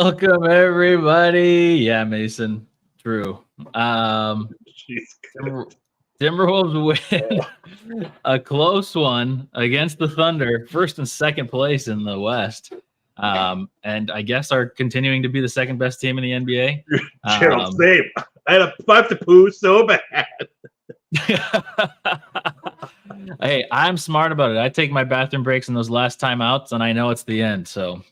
Welcome, everybody. Yeah, Mason. True. Timberwolves win a close one against the Thunder, first and second place in the West. And I guess are continuing to be the second best team in the NBA. Gerald, same. I had a butt to poo so bad. Hey, I'm smart about it. I take my bathroom breaks in those last timeouts, and I know it's the end. So,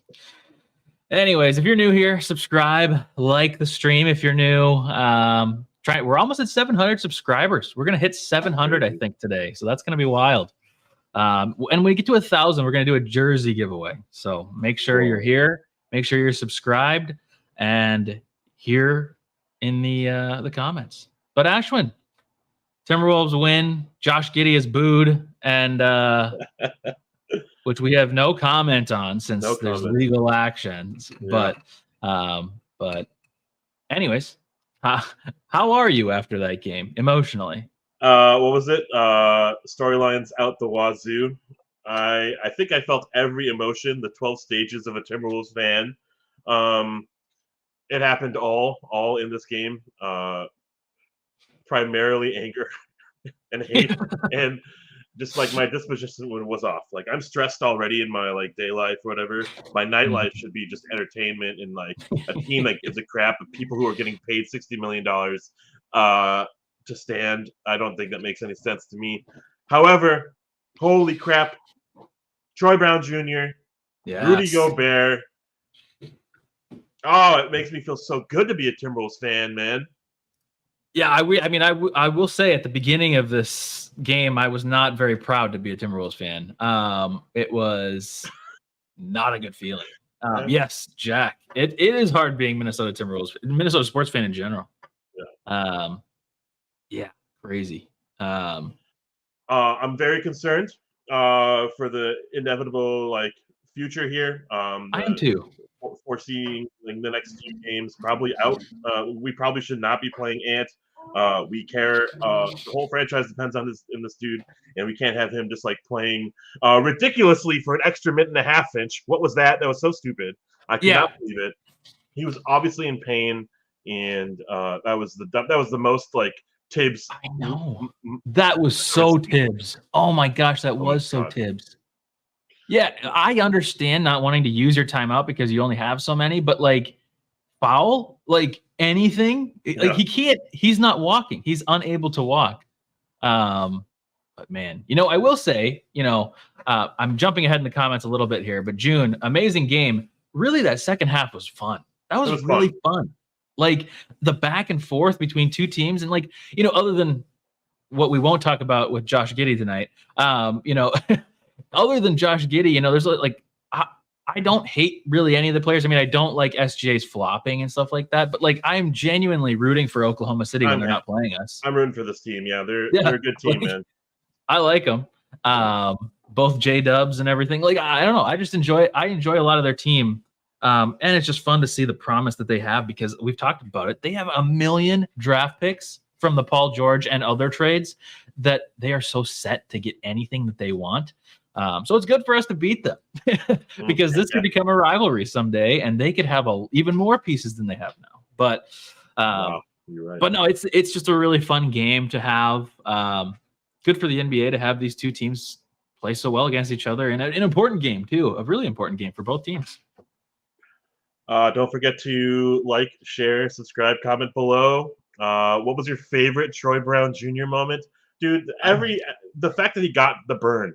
anyways, if you're new here, subscribe, like the stream. If you're new, we're almost at 700 subscribers. We're gonna hit 700, I think, today. So that's gonna be wild. And when we get to 1,000, we're gonna do a jersey giveaway. So make sure you're here. Make sure you're subscribed and here in the comments. But Ashwin, Timberwolves win. Josh Giddey is booed, and which we have no comment on since there's legal actions. Yeah. But anyways, how are you after that game emotionally? What was it? Storylines out the wazoo. I think I felt every emotion, the 12 stages of a Timberwolves fan. It happened all in this game. Primarily anger and hate, and just like my disposition was off. Like I'm stressed already in my like day life or whatever. My nightlife should be just entertainment and like a team that gives a crap of people who are getting paid $60 million to stand. I don't think that makes any sense to me. However, holy crap, Troy Brown Jr., Rudy Gobert. Oh, it makes me feel so good to be a Timberwolves fan, man. Yeah, I will say at the beginning of this game, I was not very proud to be a Timberwolves fan. It was not a good feeling. Yes, Jack. It is hard being Minnesota sports fan in general. Yeah. Crazy. I'm very concerned for the inevitable like future here. I am too. Foreseeing the next few games probably out. We probably should not be playing Ant. We care. The whole franchise depends on this dude, and we can't have him just like playing ridiculously for an extra minute and a half. Finch, what was that? That was so stupid. I cannot believe it. He was obviously in pain, and that was the most like Tibbs. I know that was so Tibbs. Oh my gosh, that was so Tibbs. Yeah, I understand not wanting to use your timeout because you only have so many, but like foul, like anything, like he can't. He's not walking. He's unable to walk. But man, I will say, I'm jumping ahead in the comments a little bit here, but June, amazing game. Really, that second half was fun. That was really fun. Like the back and forth between two teams, and like other than what we won't talk about with Josh Giddey tonight, other than Josh Giddey, there's like I don't hate really any of the players. I mean, I don't like SGA's flopping and stuff like that, but like I'm genuinely rooting for Oklahoma City when they're not playing us. I'm rooting for this team. Yeah, they're a good team, man. I like them. Both J-Dubs and everything. Like I don't know. I enjoy a lot of their team. And it's just fun to see the promise that they have because we've talked about it. They have 1 million draft picks from the Paul George and other trades that they are so set to get anything that they want. So it's good for us to beat them because this could become a rivalry someday, and they could have even more pieces than they have now. But you're right. But no, it's just a really fun game to have. Good for the NBA to have these two teams play so well against each other in an important game too, a really important game for both teams. Don't forget to like, share, subscribe, comment below. What was your favorite Troy Brown Jr. moment? Dude, the fact that he got the burn,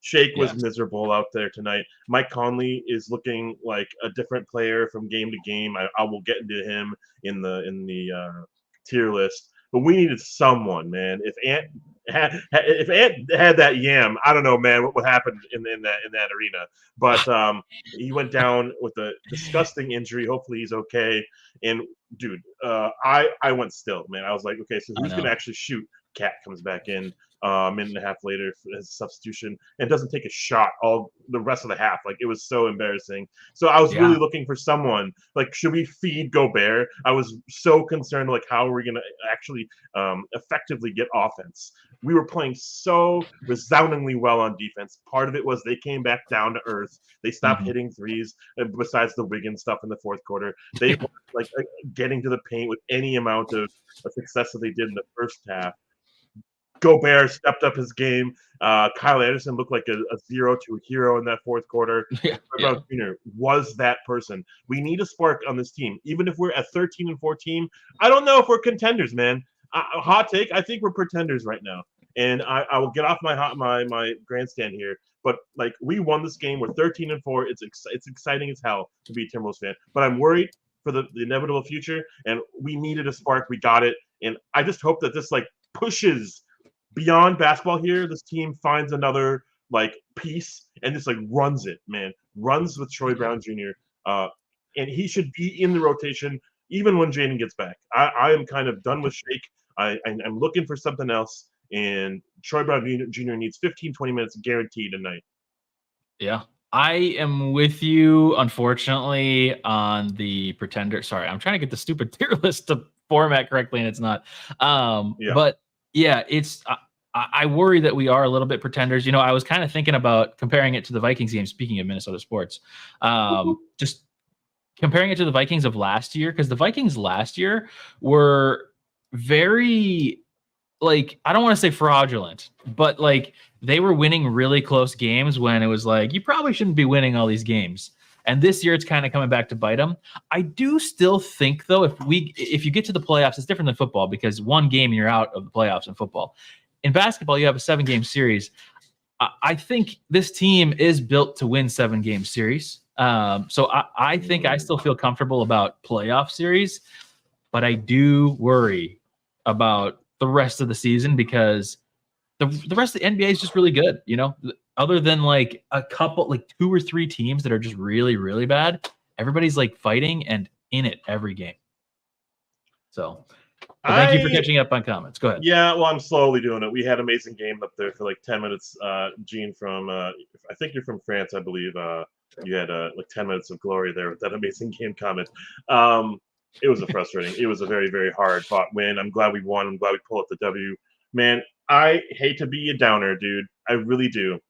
Shake was miserable out there tonight. Mike Conley is looking like a different player from game to game. I will get into him in the tier list, but we needed someone, man. If Ant had that yam, I don't know, man, what would happen in that arena. But he went down with a disgusting injury. Hopefully he's okay. And dude, I went still, man. I was like, okay, so who's gonna actually shoot Cat comes back in a minute and a half later as a substitution and doesn't take a shot all the rest of the half. Like, it was so embarrassing. So I was really looking for someone, like, should we feed Gobert? I was so concerned, like, how are we going to actually effectively get offense? We were playing so resoundingly well on defense. Part of it was they came back down to earth. They stopped hitting threes, besides the Wiggins stuff in the fourth quarter. They weren't, like, getting to the paint with any amount of success that they did in the first half. Gobert stepped up his game. Kyle Anderson looked like a zero to a hero in that fourth quarter. Brown Jr. was that person. We need a spark on this team. Even if we're at 13-14, I don't know if we're contenders, man. Hot take, I think we're pretenders right now. And I will get off my grandstand here. But, like, we won this game. We're 13-4. It's exciting as hell to be a Timberwolves fan. But I'm worried for the inevitable future. And we needed a spark. We got it. And I just hope that this, like, pushes beyond basketball here. This team finds another, like, piece and just, like, runs it, man. Runs with Troy Brown Jr. And he should be in the rotation even when Jaden gets back. I am kind of done with Shake. I'm looking for something else. And Troy Brown Jr. needs 15, 20 minutes guaranteed tonight. Yeah. I am with you, unfortunately, on the pretender. Sorry, I'm trying to get the stupid tier list to format correctly, and it's not. But yeah, it's I worry that we are a little bit pretenders. You know, I was kind of thinking about comparing it to the Vikings game, speaking of Minnesota sports. Just comparing it to the Vikings of last year, because the Vikings last year were very, like, I don't want to say fraudulent, but, like, they were winning really close games when it was like, you probably shouldn't be winning all these games. And this year it's kind of coming back to bite them. I do still think, though, if you get to the playoffs, it's different than football, because one game you're out of the playoffs in football. In basketball, you have a 7-game series. I think this team is built to win 7-game series. So I think I still feel comfortable about playoff series, but I do worry about the rest of the season, because the rest of the NBA is just really good, you know, other than, like, a couple, like 2 or 3 teams that are just really, really bad. Everybody's, like, fighting and in it every game. So thank you for catching up on comments. Go ahead. Yeah, well, I'm slowly doing it. We had an amazing game up there for like 10 minutes. Gene from, I think you're from France, I believe. You had like 10 minutes of glory there with that amazing game comment. It was frustrating. It was a very, very hard fought win. I'm glad we won. I'm glad we pulled up the W. Man, I hate to be a downer, dude. I really do.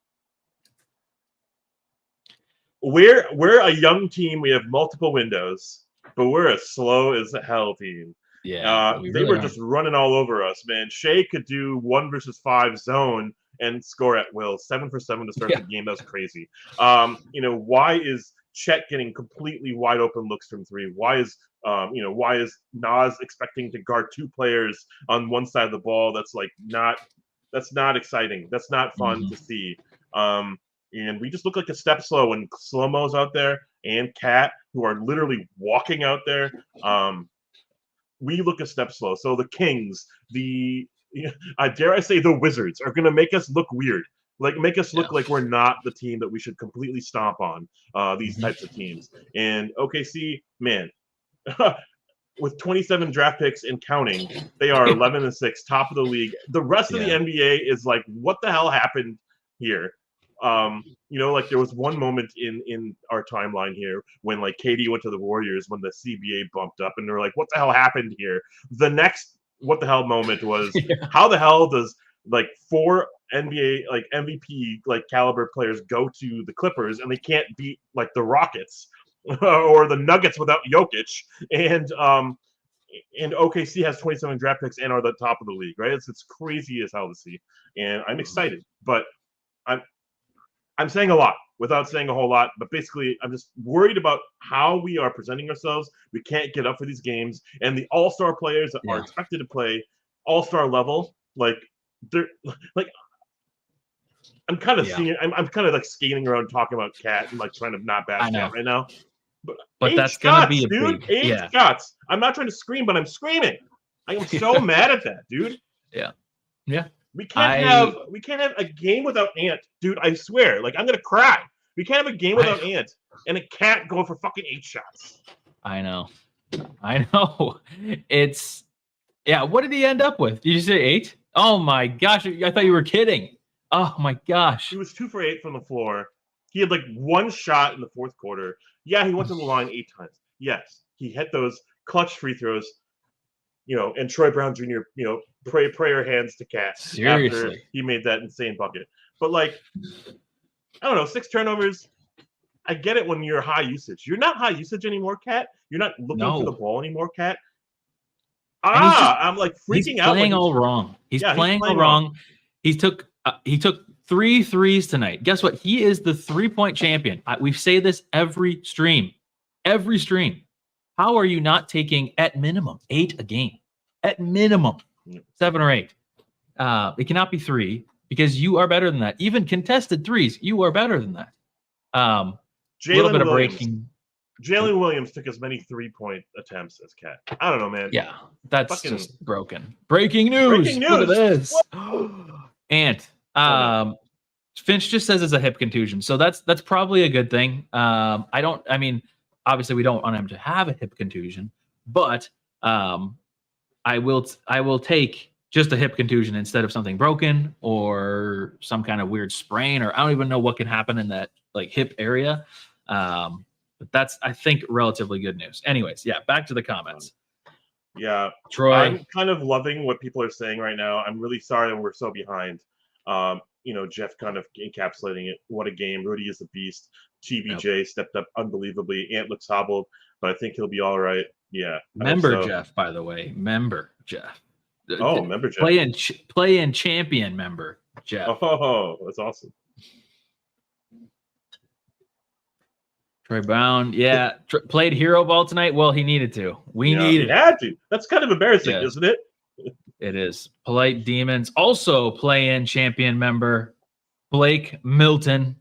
We're a young team. We have multiple windows, but we're a slow as hell team. Yeah, they were just running all over us, man. Shea could do 1 versus 5 zone and score at will. 7 for 7 to start the game. That was crazy. You know, why is Chet getting completely wide open looks from 3? Why is Nas expecting to guard 2 players on one side of the ball? That's not exciting. That's not fun to see. And we just look like a step slow when Slow-Mo's out there and Cat, who are literally walking out there. We look a step slow. So the Kings, dare I say the Wizards, are going to make us look weird. Like, make us look like we're not the team that we should completely stomp on, these types of teams. And OKC, man, with 27 draft picks and counting, they are 11-6, top of the league. The rest of the NBA is like, what the hell happened here? You know, like, there was one moment in our timeline here when, like, KD went to the Warriors when the CBA bumped up, and they were like, what the hell happened here? The next what the hell moment was, how the hell does, like, 4 NBA, like, MVP, like, caliber players go to the Clippers and they can't beat, like, the Rockets or the Nuggets without Jokic? And OKC has 27 draft picks and are the top of the league, right? It's crazy as hell to see. And I'm excited, but I'm saying a lot without saying a whole lot, but basically I'm just worried about how we are presenting ourselves. We can't get up for these games, and the all-star players that are expected to play all-star level, like, they're like, I'm kind of seeing, I'm kind of like skating around talking about Cat and like trying to not bash Cat right now. But that's gonna be a dude. big, 8 shots. I'm not trying to scream, but I'm screaming. I am so mad at that, dude. Yeah. We can't have a game without Ant, dude. I swear, like, I'm gonna cry. We can't have a game without Ant and a Cat going for fucking 8 shots. I know. It's What did he end up with? Did you say 8? Oh my gosh! I thought you were kidding. Oh my gosh! He was 2 for 8 from the floor. He had like one shot in the fourth quarter. Yeah, he went to the line 8 times. Yes, he hit those clutch free throws. And Troy Brown Jr. Prayer hands to Cat after Seriously. he made that insane bucket. But like, I don't know, 6 turnovers. I get it when you're high usage. You're not high usage anymore, Cat. You're not looking for the No. ball anymore, Cat. And I'm like he's freaking out. playing all wrong. He's Yeah, playing all wrong. He took 3 threes tonight. Guess what? He is the 3-point champion. We say this every stream. Every stream. How are you not taking at minimum 8 a game? At minimum 7 or 8. It cannot be 3 because you are better than that. Even contested threes, you are better than that. A little bit of breaking. Jalen Williams took as many 3-point attempts as Cat. I don't know, man. Yeah, that's just broken. Breaking news. Breaking news. Look at this. And Finch just says it's a hip contusion, so that's probably a good thing. I mean, obviously we don't want him to have a hip contusion, but I will take just a hip contusion instead of something broken or some kind of weird sprain, or I don't even know what can happen in that like hip area. But that's, I think, relatively good news. Anyways, yeah, back to the comments. Yeah, Troy. I'm kind of loving what people are saying right now. I'm really sorry we're so behind. Jeff kind of encapsulating it. What a game. Rudy is a beast. TBJ stepped up unbelievably. Ant looks hobbled, but I think he'll be all right. Yeah. Member Jeff, by the way. Member Jeff. Oh, member Jeff. Play in champion member Jeff. Oh, that's awesome. Troy Brown, yeah, played hero ball tonight. Well, he needed to. We needed. He had to. That's kind of embarrassing, isn't it? It is. Polite Demons also play-in champion member Blake Milton.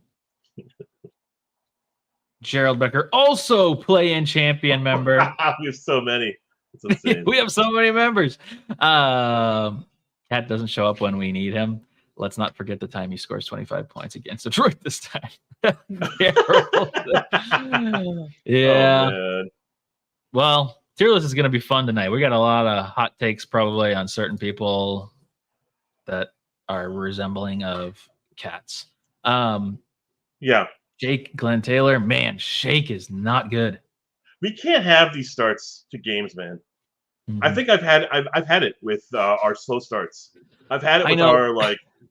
Gerald Becker also play-in champion member. We have so many. It's insane. We have so many members. Cat doesn't show up when we need him. Let's not forget the time he scores 25 points against Detroit this time. Yeah. Oh, well, tier list is going to be fun tonight. We got a lot of hot takes probably on certain people that are resembling of Cats. Yeah. Jake Glenn Taylor, man, Shake is not good. We can't have these starts to games, man. Mm-hmm. I think I've had it with our slow starts. I've had it with our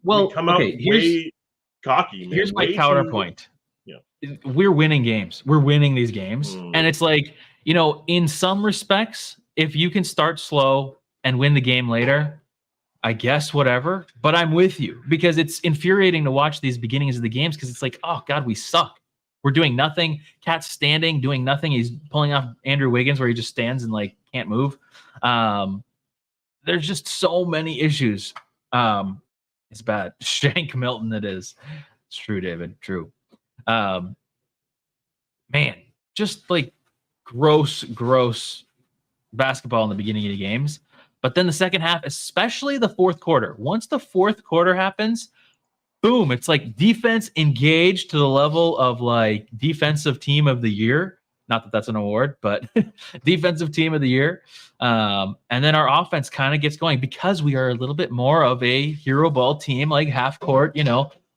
we come out way cocky. Man. Here's my counterpoint. We're winning games. We're winning these games. And it's like, in some respects, if you can start slow and win the game later, I guess whatever. But I'm with you because it's infuriating to watch these beginnings of the games because it's like, oh, God, we suck. We're doing nothing. Cat's standing, doing nothing. He's pulling off Andrew Wiggins where he just stands and can't move. There's just so many issues. It's bad. Shank Milton, it is. It's true, David. True. Man, just gross basketball in the beginning of the games. But then the second half, especially the fourth quarter, once the fourth quarter happens, boom, it's defense engaged to the level of defensive team of the year. Not that that's an award, but defensive team of the year. And then our offense kind of gets going because we are a little bit more of a hero ball team, half court,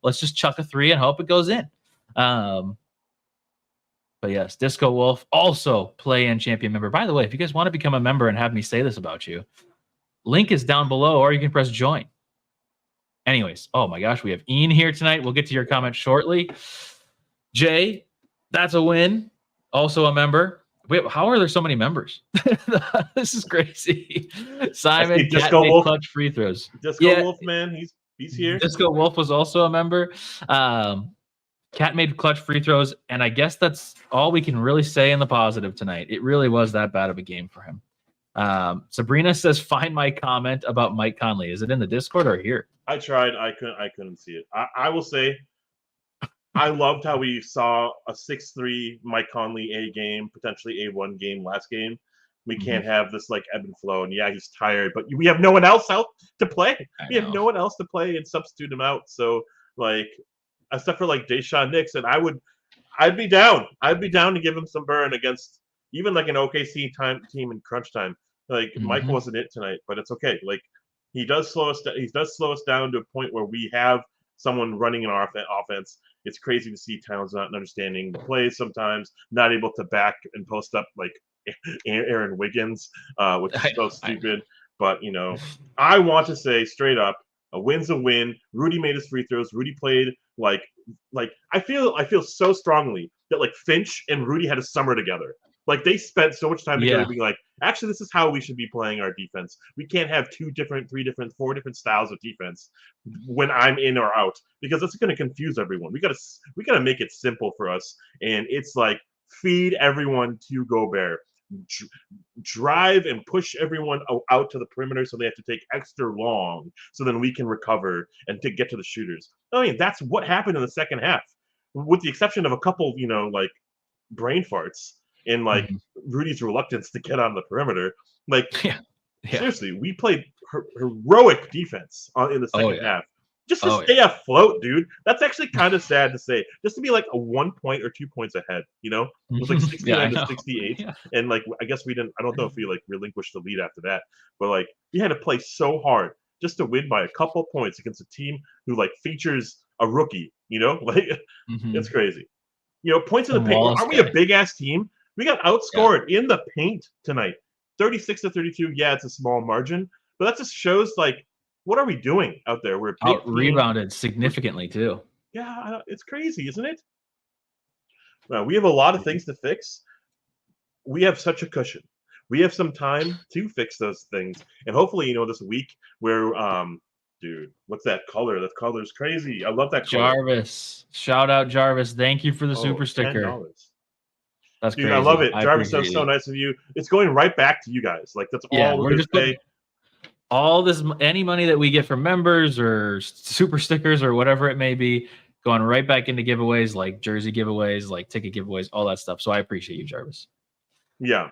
let's just chuck a 3 and hope it goes in. But yes, Disco Wolf also play-in champion member. By the way, if you guys want to become a member and have me say this about you, link is down below, or you can press join. Anyways, oh my gosh, we have Ian here tonight. We'll get to your comment shortly. Jay, that's a win. Also a member. Wait, how are there so many members? This is crazy. Simon, Disco Wolf, clutch free throws. Disco Wolf, man, he's here. Disco Wolf was also a member. Cat made clutch free throws, and I guess that's all we can really say in the positive tonight. It really was that bad of a game for him. Sabrina says, "Find my comment about Mike Conley. Is it in the Discord or here?" I tried. I couldn't see it. I will say, I loved how we saw a 6-3 Mike Conley A game, potentially A1 game last game. We can't have this ebb and flow. And yeah, he's tired, but we have no one else out to play. We have no one else to play and substitute him out. So except for Deshaun Nixon, I'd be down. I'd be down to give him some burn against even an OKC team in crunch time. Mike wasn't it tonight, but it's okay. He does slow us down. He does slow us down to a point where we have someone running in our offense. It's crazy to see Towns not understanding the plays sometimes, not able to back and post up like Aaron Wiggins, which is so stupid. But I want to say straight up, a win's a win. Rudy made his free throws. Rudy played like I feel so strongly that like Finch and Rudy had a summer together. Like they spent so much time together being like, actually, this is how we should be playing our defense. We can't have 2 different, 3 different, 4 different styles of defense when I'm in or out because that's going to confuse everyone. We gotta make it simple for us, and it's like feed everyone to Gobert, drive and push everyone out to the perimeter so they have to take extra long, so then we can recover and to get to the shooters. I mean, that's what happened in the second half, with the exception of a couple, like brain farts. In like Rudy's reluctance to get on the perimeter, like seriously, we played heroic defense in the second half just to stay afloat, dude. That's actually kind of sad to say, just to be like a 1 point or 2 points ahead. It was like 69 to 68, and like I guess we didn't. I don't know if we like relinquished the lead after that, but like we had to play so hard just to win by a couple points against a team who like features a rookie. Like it's crazy. Points in the paint. Aren't we a big ass team? We got outscored in the paint tonight, 36 to 32. Yeah, it's a small margin, but that just shows like what are we doing out there? We're out rebounded significantly too. Yeah, it's crazy, isn't it? Well, we have a lot of things to fix. We have such a cushion. We have some time to fix those things, and hopefully, this week where dude, what's that color? That color's crazy. I love that color. Jarvis, shout out Jarvis. Thank you for the super sticker. $10. That's Dude, crazy. I love it. Jarvis, that's so nice of you. It's going right back to you guys. Like that's all we're just paying. All this, any money that we get from members or super stickers or whatever it may be, going right back into giveaways, like jersey giveaways, like ticket giveaways, all that stuff. So I appreciate you, Jarvis. Yeah,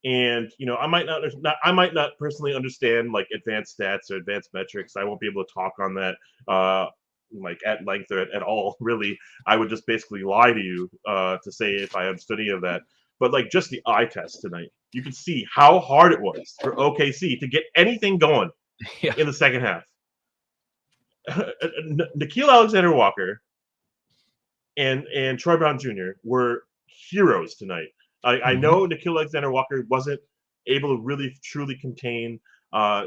and I might not personally understand like advanced stats or advanced metrics. I won't be able to talk on that like at length or at all, really. I would just basically lie to you to say if I understood any of that. But like just the eye test tonight, you can see how hard it was for OKC to get anything going in the second half. Nickeil Alexander-Walker and Troy Brown Jr. were heroes tonight. I know Nickeil Alexander-Walker wasn't able to really truly contain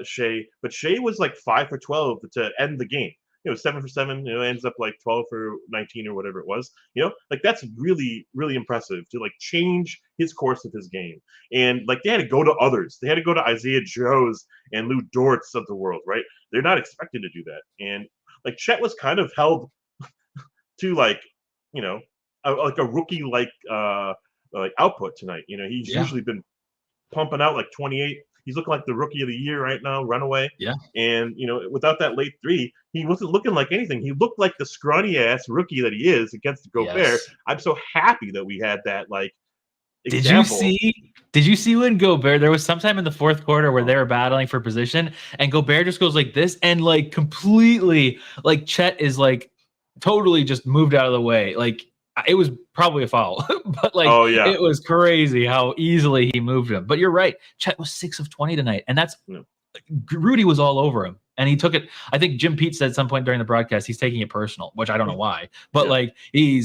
Shea, but Shea was like 5 for 12 to end the game. 7 for 7, ends up like 12 for 19 or whatever it was. Like that's really, really impressive to like change his course of his game. And like they had to go to others. They had to go to Isaiah Joes and Lou Dortz of the world, right? They're not expected to do that. And like Chet was kind of held to like, like a rookie like output tonight. He's usually been pumping out like 28. He's looking like the rookie of the year right now, runaway. Yeah. And, without that late 3, he wasn't looking like anything. He looked like the scrawny-ass rookie that he is against Gobert. Yes. I'm so happy that we had that, like, example. Did you see when Gobert, there was sometime in the fourth quarter where they were battling for position, and Gobert just goes like this, and, like, completely, like, Chet is, like, totally just moved out of the way. Like, it was probably a foul, but like it was crazy how easily he moved him. But you're right. Chet was 6 of 20 tonight. And that's Rudy was all over him. And he took it. I think Jim Pete said at some point during the broadcast, he's taking it personal, which I don't know why, but like he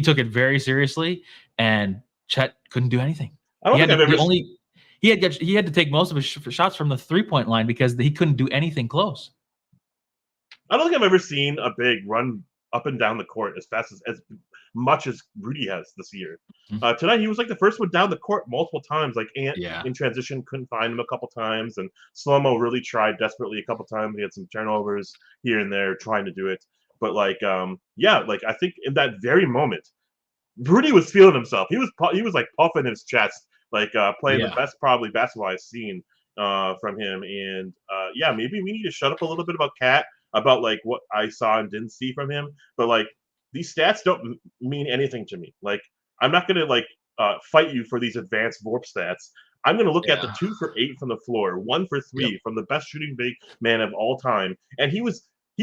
took it very seriously, and Chet couldn't do anything. He had to take most of his shots from the 3-point line because he couldn't do anything close. I don't think I've ever seen a big run up and down the court as fast as much as Rudy has this year. Tonight, he was like the first one down the court multiple times. Like Ant in transition couldn't find him a couple times, and Slow-Mo really tried desperately a couple times. He had some turnovers here and there trying to do it. But like, like I think in that very moment, Rudy was feeling himself. He was like puffing his chest, like playing the best probably basketball I've seen from him. And maybe we need to shut up a little bit about Cat, about like what I saw and didn't see from him. But like these stats don't mean anything to me. Like I'm not gonna like fight you for these advanced VORP stats. I'm gonna look at the 2 for 8 from the floor, 1 for 3 from the best shooting big man of all time, and he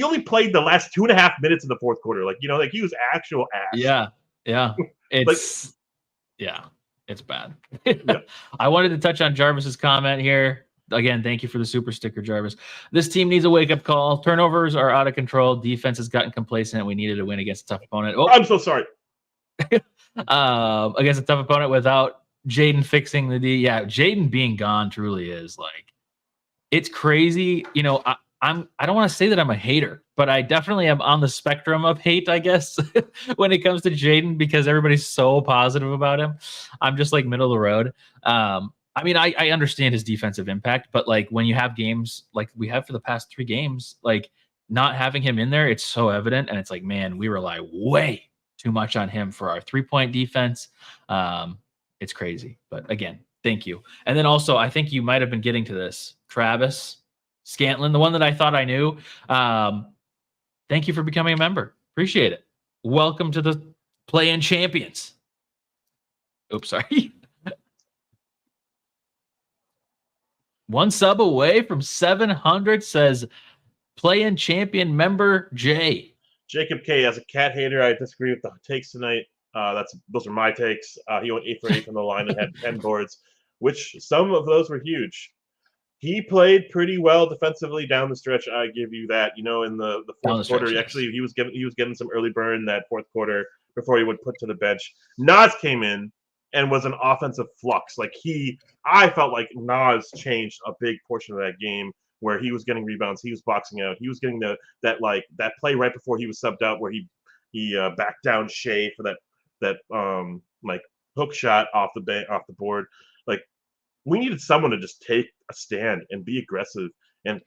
only played the last 2.5 minutes in the fourth quarter. Like like he was actual ass. It's it's bad. I wanted to touch on Jarvis's comment here. Again, thank you for the super sticker, Jarvis. This team needs a wake-up call. Turnovers are out of control. Defense has gotten complacent. We needed to win against a tough opponent. Oh, I'm so sorry. Against a tough opponent without Jaden fixing the D. Yeah, Jaden being gone truly is like, it's crazy. You know, I don't want to say that I'm a hater, but I definitely am on the spectrum of hate, I guess, when it comes to Jaden, because everybody's so positive about him. I'm just like middle of the road. I mean, I understand his defensive impact, but like when you have games like we have for the past 3 games, like not having him in there, it's so evident. And it's like, man, we rely way too much on him for our 3-point defense. It's crazy. But again, thank you. And then also, I think you might have been getting to this, Travis Scantlin, the one that I thought I knew. Thank you for becoming a member. Appreciate it. Welcome to the Play-In Champions. Oops, sorry. One sub away from 700, says Play-In Champion member Jay. Jacob K, as a cat hater, I disagree with the takes tonight. Those are my takes. He went 8 for 8 from the line and had 10 boards, which some of those were huge. He played pretty well defensively down the stretch. I give you that. You know, in the fourth quarter, yes. actually, he was getting some early burn that fourth quarter before he would put to the bench. Nas came in and was an offensive flux. Like I felt like Nas changed a big portion of that game where he was getting rebounds, he was boxing out, he was getting that play right before he was subbed out where he backed down Shea for that like hook shot off the board. Like, we needed someone to just take a stand and be aggressive. And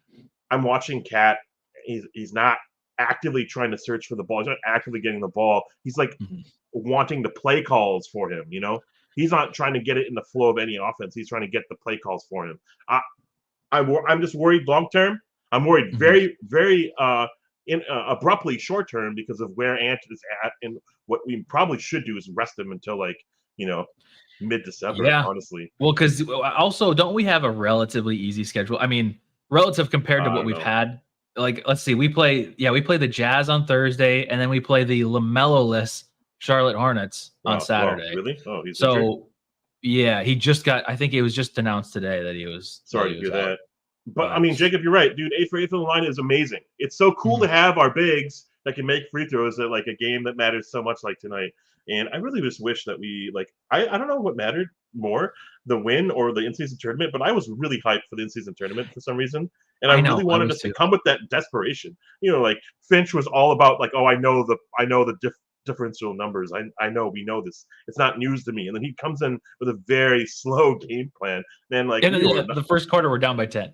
I'm watching Cat. He's not actively trying to search for the ball. He's not actively getting the ball. He's like wanting the play calls for him, you know? He's not trying to get it in the flow of any offense. He's trying to get the play calls for him. I'm just worried long term. I'm worried very, very abruptly short term because of where Ant is at. And what we probably should do is rest him until, like, you know, mid-December, honestly. Well, because also, don't we have a relatively easy schedule? I mean, relative compared to what we've had. Like, let's see, we play the Jazz on Thursday, and then we play the LaMelo-less Charlotte Hornets on Saturday. Really? Oh, he's so injured? Yeah, he just got. I think it was just announced today that he was. Sorry to hear that. But I mean, Jacob, you're right, dude. 8 for 8 from the line is amazing. It's so cool to have our bigs that can make free throws at like a game that matters so much like tonight. And I really just wish that we I don't know what mattered more, the win or the in-season tournament, but I was really hyped for the in-season tournament for some reason. And I really wanted us to come with that desperation. You know, like Finch was all about like, oh, I know the differential numbers. I know, we know this. It's not news to me. And then he comes in with a very slow game plan. Man, like, and then the first quarter we're down by 10.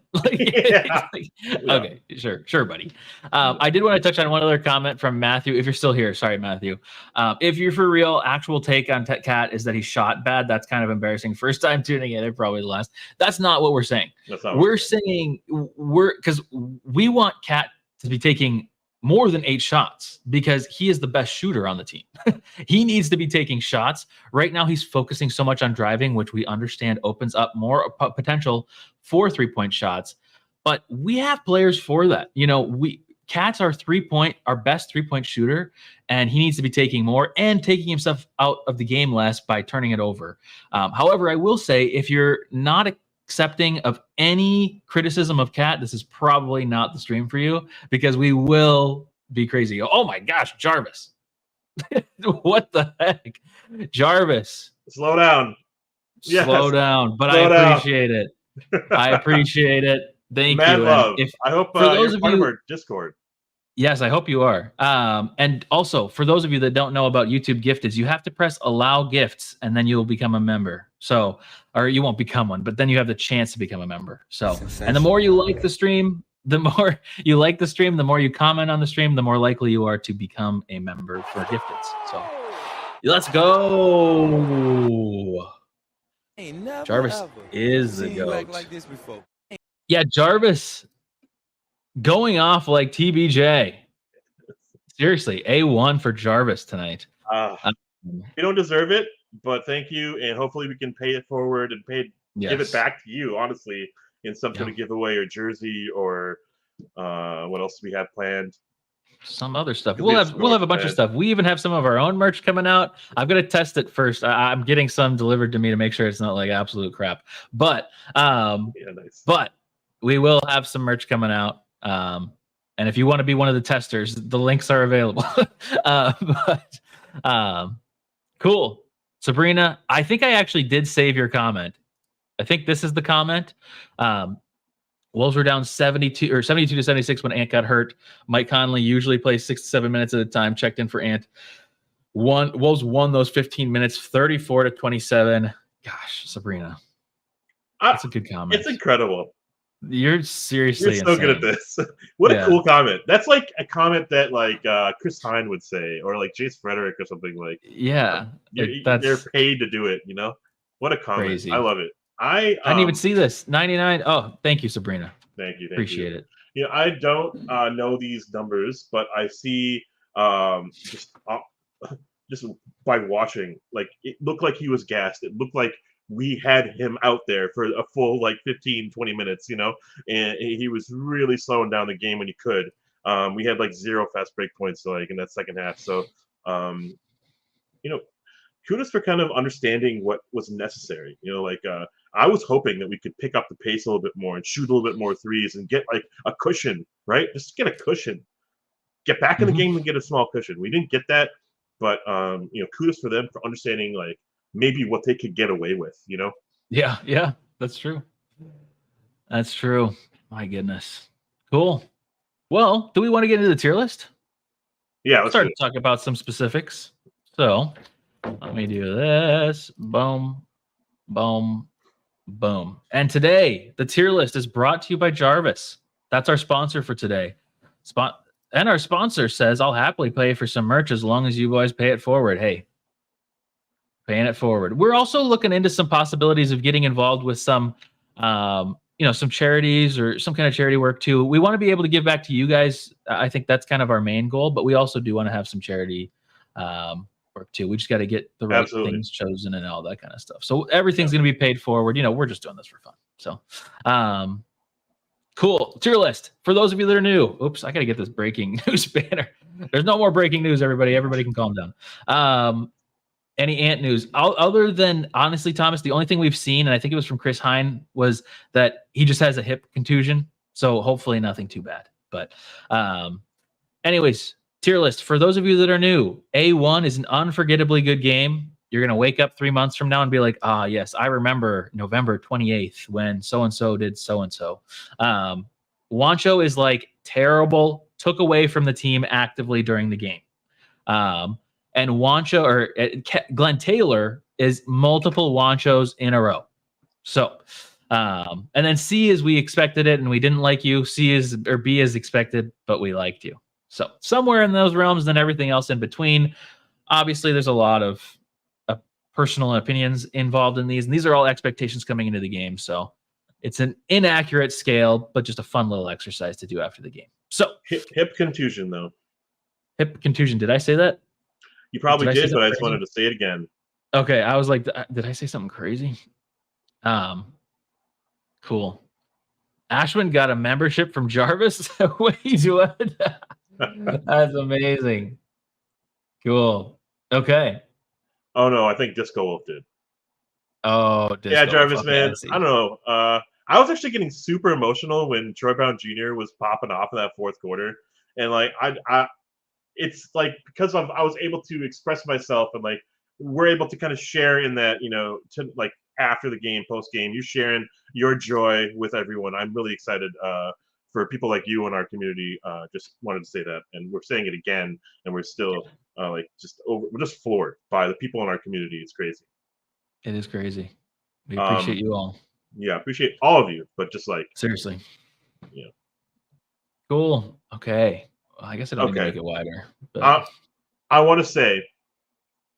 Okay, sure, buddy. I did want to touch on one other comment from Matthew. If you're still here, sorry, Matthew. If you're for real, actual take on Cat is that he shot bad. That's kind of embarrassing. First time tuning in, probably the last. That's not what we're saying. We're saying because we want Cat to be taking more than 8 shots because he is the best shooter on the team. He needs to be taking shots. Right now, he's focusing so much on driving, which we understand opens up more potential for 3-point shots. But we have players for that. You know, Cat's our best 3-point shooter, and he needs to be taking more and taking himself out of the game less by turning it over. However, I will say, if you're not accepting of any criticism of Cat, this is probably not the stream for you because we will be crazy. Oh my gosh, Jarvis. What the heck? Jarvis. Slow down. Slow down. But I appreciate it. I appreciate it. Thank you. Love. I hope for those of you, part of our Discord. Yes, I hope you are. And also, for those of you that don't know about YouTube Gifted, you have to press allow gifts, and then you'll become a member. So, or you won't become one, but then you have the chance to become a member. So, and the more you like the stream, the more you comment on the stream, the more likely you are to become a member for Gifted. So, let's go. Jarvis is the GOAT. Yeah, Jarvis. Going off like TBJ. Seriously, A1 for Jarvis tonight. We don't deserve it, but thank you, and hopefully we can pay it forward and give it back to you, honestly, in some sort of giveaway or jersey or what else do we have planned? Some other stuff. We'll have a bunch of stuff. We even have some of our own merch coming out. I'm gonna test it first. I'm getting some delivered to me to make sure it's not like absolute crap. But nice. But we will have some merch coming out. And if you want to be one of the testers, the links are available. But cool. Sabrina, I think I actually did save your comment. I think this is the comment. Wolves were down 72 to 76 when Ant got hurt. Mike Conley usually plays 6 to 7 minutes at a time. Checked in for Ant. Wolves won those 15 minutes, 34 to 27. Gosh, Sabrina, that's a good comment. It's incredible. You're seriously You're so good at this. What a cool comment. That's like a comment that like Chris Hine would say, or like Jace Frederick or something like. Yeah, they're paid to do it. You know, what a comment. Crazy. I love it. I didn't even see this 99. Oh, thank you, Sabrina. Thank you. Appreciate it. You know, I don't know these numbers, but I see just by watching, like it looked like he was gassed. It looked like we had him out there for a full like 15, 20 minutes, you know, and he was really slowing down the game when he could. We had like 0 fast break points like in that second half. So, you know, kudos for kind of understanding what was necessary. You know, like I was hoping that we could pick up the pace a little bit more and shoot a little bit more threes and get like a cushion, right? Just get a cushion. Get back in the game and get a small cushion. We didn't get that, but you know, kudos for them for understanding like maybe what they could get away with, you know? Yeah, that's true. That's true. My goodness. Cool. Well, do we want to get into the tier list? Yeah, let's start to talk about some specifics. So let me do this. Boom, boom, boom. And today, the tier list is brought to you by Jarvis. That's our sponsor for today. And our sponsor says, I'll happily pay for some merch as long as you boys pay it forward. Hey, paying it forward. We're also looking into some possibilities of getting involved with some, some charities or some kind of charity work too. We want to be able to give back to you guys. I think that's kind of our main goal, but we also do want to have some charity work too. We just got to get the right things chosen and all that kind of stuff. So everything's going to be paid forward. You know, we're just doing this for fun. So, cool. Tier list. For those of you that are new, oops, I got to get this breaking news banner. There's no more breaking news, everybody. Everybody can calm down. Any Ant news? Other than, honestly, Thomas, the only thing we've seen, and I think it was from Chris Hine, was that he just has a hip contusion. So hopefully nothing too bad. But anyways, tier list. For those of you that are new, A1 is an unforgettably good game. You're going to wake up 3 months from now and be like, yes, I remember November 28th when so-and-so did so-and-so. Wancho is like terrible, took away from the team actively during the game. And Wancho or Glenn Taylor is multiple Wanchos in a row. So, and then C is we expected it and we didn't like you. B is expected, but we liked you. So somewhere in those realms, then everything else in between. Obviously, there's a lot of personal opinions involved in these, and these are all expectations coming into the game. So it's an inaccurate scale, but just a fun little exercise to do after the game. So hip contusion, though. Hip contusion. Did I say that? You probably did, but I just wanted to say it again. Okay, I was like, did I say something crazy? Cool. Ashwin got a membership from Jarvis. Wait, what? That's amazing. Cool. Okay. Oh no, I think Disco Wolf did. Oh, Disco yeah, Jarvis, Wolf. man. I don't know. I was actually getting super emotional when Troy Brown Jr. was popping off in that fourth quarter, and like it's like because I was able to express myself and like we're able to kind of share in that, you know, to like after the game, post game, you sharing your joy with everyone. I'm really excited for people like you in our community. Just wanted to say that, and we're saying it again, and we're still we're just floored by the people in our community. It's crazy. It is crazy. We appreciate you all. Yeah, appreciate all of you, but just like seriously. Yeah. Cool. Okay. Well, I guess I don't need to make it wider. But I want to say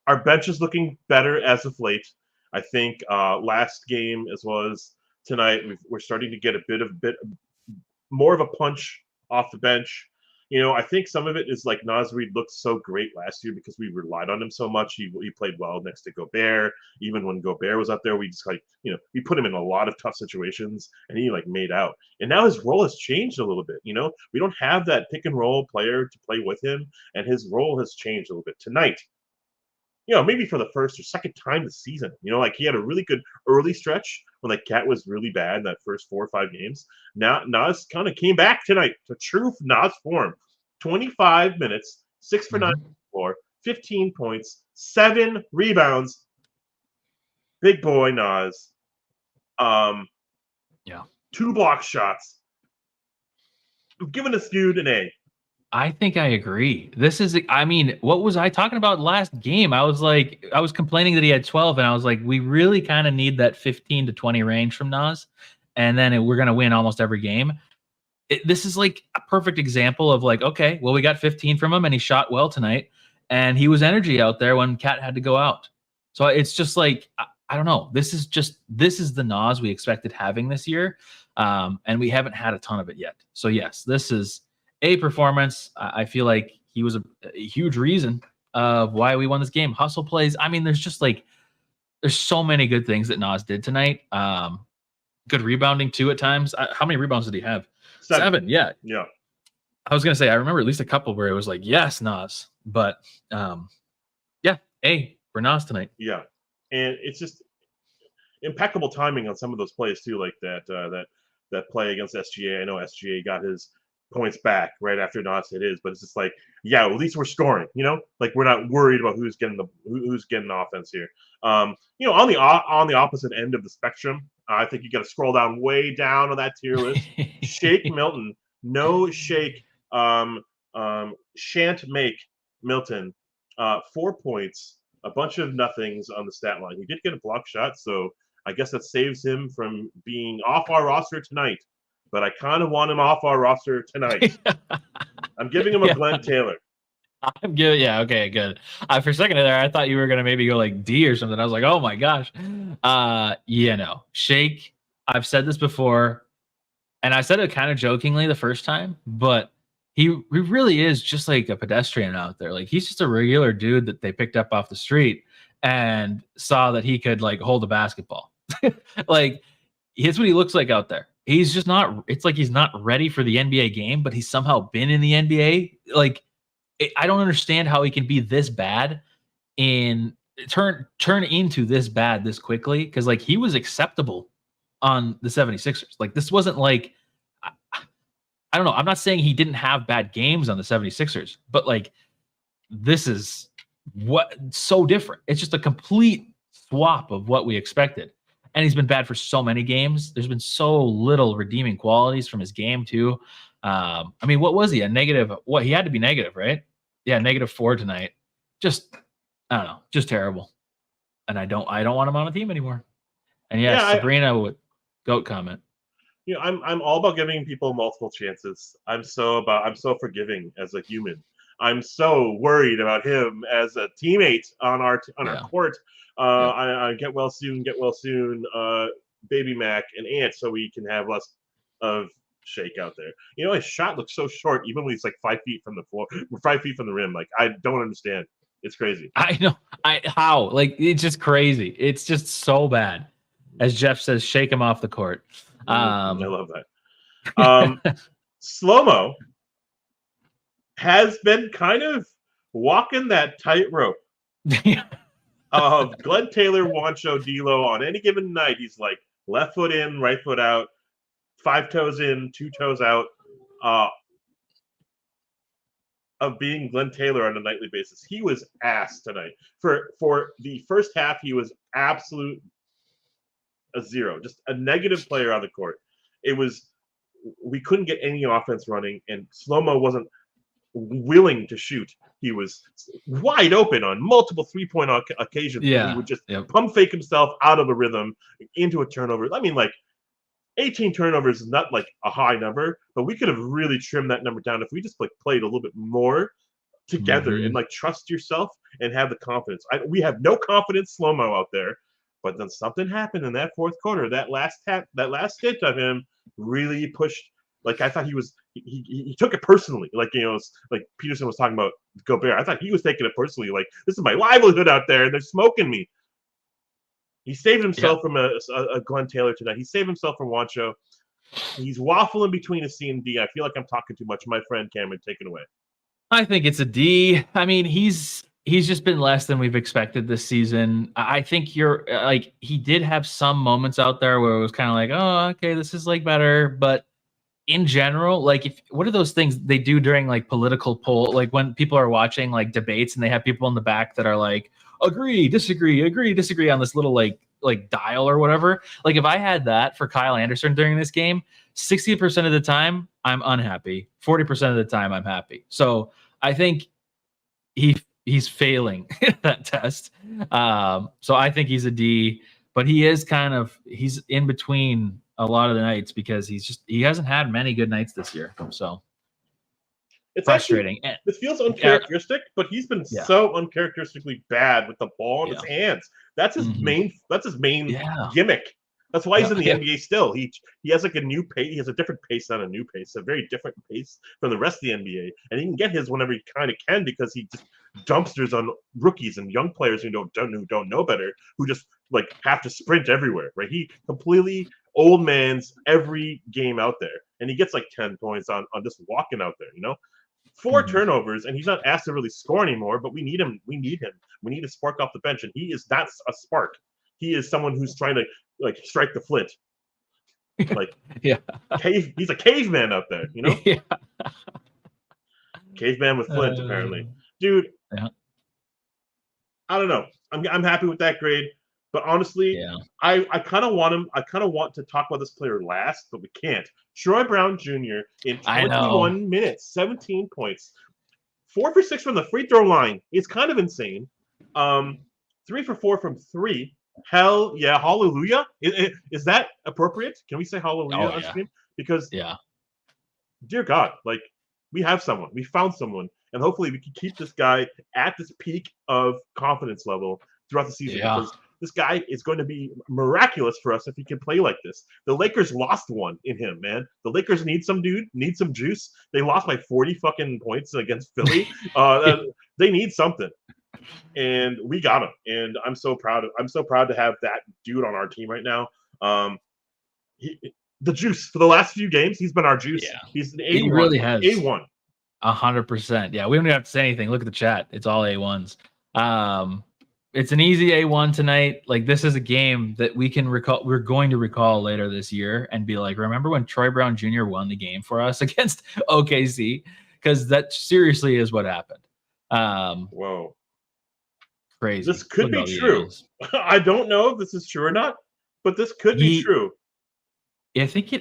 our bench is looking better as of late. I think last game as well as tonight, we're starting to get a bit more of a punch off the bench. You know, I think some of it is like Naz Reid looked so great last year because we relied on him so much. He played well next to Gobert. Even when Gobert was up there, we just we put him in a lot of tough situations and he like made out. And now his role has changed a little bit. You know, we don't have that pick and roll player to play with him, and his role has changed a little bit tonight. You know, maybe for the first or second time this season, you know, like he had a really good early stretch when like Cat was really bad in that first 4 or 5 games. Now Nas kind of came back tonight to true Nas form. 25 minutes, 6 for 9 on the floor, 15 points, 7 rebounds. Big boy Nas. Yeah. 2 block shots. I'm giving this dude an A. I think I agree. This is, I mean, what was I talking about last game? I was complaining that he had 12, and I was like, we really kind of need that 15 to 20 range from Nas, and then we're going to win almost every game. This is like a perfect example of like, okay, well, we got 15 from him, and he shot well tonight, and he was energy out there when Cat had to go out. So it's just like, I don't know. This is the Nas we expected having this year, and we haven't had a ton of it yet. So yes, this is a performance. I feel like he was a huge reason of why we won this game. Hustle plays. I mean, there's so many good things that Nas did tonight. Good rebounding too at times. How many rebounds did he have? 7. Yeah. Yeah. I was gonna say I remember at least a couple where it was like, yes, Nas. But yeah, A for Nas tonight. Yeah, and it's just impeccable timing on some of those plays too, like that play against SGA. I know SGA got his points back right after Nas hit his, but it's just like, yeah, at least we're scoring. Like we're not worried about who's getting the offense here. On the opposite end of the spectrum, I think you got to scroll down way down on that tier list. Shake Milton, no shake. Shan't make Milton 4 points, a bunch of nothings on the stat line. He did get a block shot, so I guess that saves him from being off our roster tonight. But I kind of want him off our roster tonight. I'm giving him a Glenn Taylor. I'm good. Yeah. Okay. Good. For a second there, I thought you were gonna maybe go like D or something. I was like, oh my gosh. No. Shake. I've said this before, and I said it kind of jokingly the first time, but he really is just like a pedestrian out there. Like he's just a regular dude that they picked up off the street and saw that he could like hold a basketball. Like here's what he looks like out there. He's just not. It's like he's not ready for the NBA game, but he's somehow been in the NBA. Like I don't understand how he can be this bad and turn into this bad this quickly, because like he was acceptable on the 76ers. Like this wasn't like I don't know. I'm not saying he didn't have bad games on the 76ers, but like this is what so different. It's just a complete swap of what we expected. And he's been bad for so many games. There's been so little redeeming qualities from his game too. I mean, what was he? A negative? What, he had to be negative, right? Yeah, -4 tonight. Just I don't know, just terrible. And I don't want him on the team anymore. And yes, Sabrina would goat comment. I'm all about giving people multiple chances. I'm so forgiving as a human. I'm so worried about him as a teammate on our court. I get well soon, Baby Mac and Ant, so we can have less of Shake out there. His shot looks so short, even when he's like 5 feet from the floor, 5 feet from the rim. Like I don't understand. It's crazy. I know. How? Like it's just crazy. It's just so bad. As Jeff says, shake him off the court. I love that. Slow-mo has been kind of walking that tightrope of Glenn Taylor, Juancho, D'Lo on any given night. He's like left foot in, right foot out, 5 toes in, 2 toes out, of being Glenn Taylor on a nightly basis. He was ass tonight. For the first half, he was absolute a zero, just a negative player on the court. We couldn't get any offense running, and Slow-mo wasn't willing to shoot. He was wide open on multiple 3-point occasions. Yeah, he would just pump fake himself out of a rhythm into a turnover. I mean, like 18 turnovers is not like a high number, but we could have really trimmed that number down if we just like played a little bit more together and like trust yourself and have the confidence. We have no confidence Slow-mo out there. But then something happened in that fourth quarter. That last hit of him really pushed. Like I thought he took it personally. Like like Peterson was talking about Gobert. I thought he was taking it personally. Like this is my livelihood out there, and they're smoking me. He saved himself from a Glenn Taylor tonight. He saved himself from Juancho. He's waffling between a C and D. I feel like I'm talking too much. My friend Cameron, take it away. I think it's a D. I mean, he's he's just been less than we've expected this season. I think you're like, he did have some moments out there where it was kind of like, oh, okay, this is like better. But in general, like, what are those things they do during like political poll, like when people are watching like debates and they have people in the back that are like, agree, disagree on this little like dial or whatever. Like if I had that for Kyle Anderson during this game, 60% of the time I'm unhappy, 40% of the time I'm happy. So I think he's failing that test. So I think he's a D, but he's in between a lot of the nights because he hasn't had many good nights this year. So It's frustrating. Actually, this feels uncharacteristic, but he's been so uncharacteristically bad with the ball in his hands. That's his main. That's his main gimmick. That's why he's in the NBA still. He has like a new pace. He has a different pace, not a new pace, a very different pace from the rest of the NBA, and he can get his whenever he kind of can because he just dumpsters on rookies and young players who don't know better, who just like have to sprint everywhere. Right? He completely old man's every game out there, and he gets like 10 points on just walking out there. 4 turnovers, and he's not asked to really score anymore, but we need him. We need a spark off the bench, and he is not a spark. He is someone who's trying to like strike the flint. Like he's a caveman out there, Yeah. Caveman with flint, apparently. Dude. Yeah. I don't know. I'm happy with that grade. But honestly, I kind of want him. I kind of want to talk about this player last, but we can't. Troy Brown Jr. in 21 minutes, 17 points, 4 for 6 from the free throw line. It's kind of insane. 3 for 4 from 3. Hell yeah, hallelujah. Is that appropriate? Can we say hallelujah on stream? Because dear God, like we have someone. We found someone, and hopefully we can keep this guy at this peak of confidence level throughout the season. Because this guy is going to be miraculous for us if he can play like this. The Lakers lost one in him, man. The Lakers need some juice. They lost by 40 fucking points against Philly. They need something, and we got him. And I'm so proud to have that dude on our team right now. The juice for the last few games, he's been our juice. Yeah. He's an A1. He really has. A1. 100%. Yeah, we don't even have to say anything. Look at the chat. It's all A1s. It's an easy A1 tonight. Like, this is a game that we can recall. We're going to recall later this year and be like, remember when Troy Brown Jr. won the game for us against OKC? Because that seriously is what happened. Whoa. Crazy. This could be true. I don't know if this is true or not, but this could be true. I think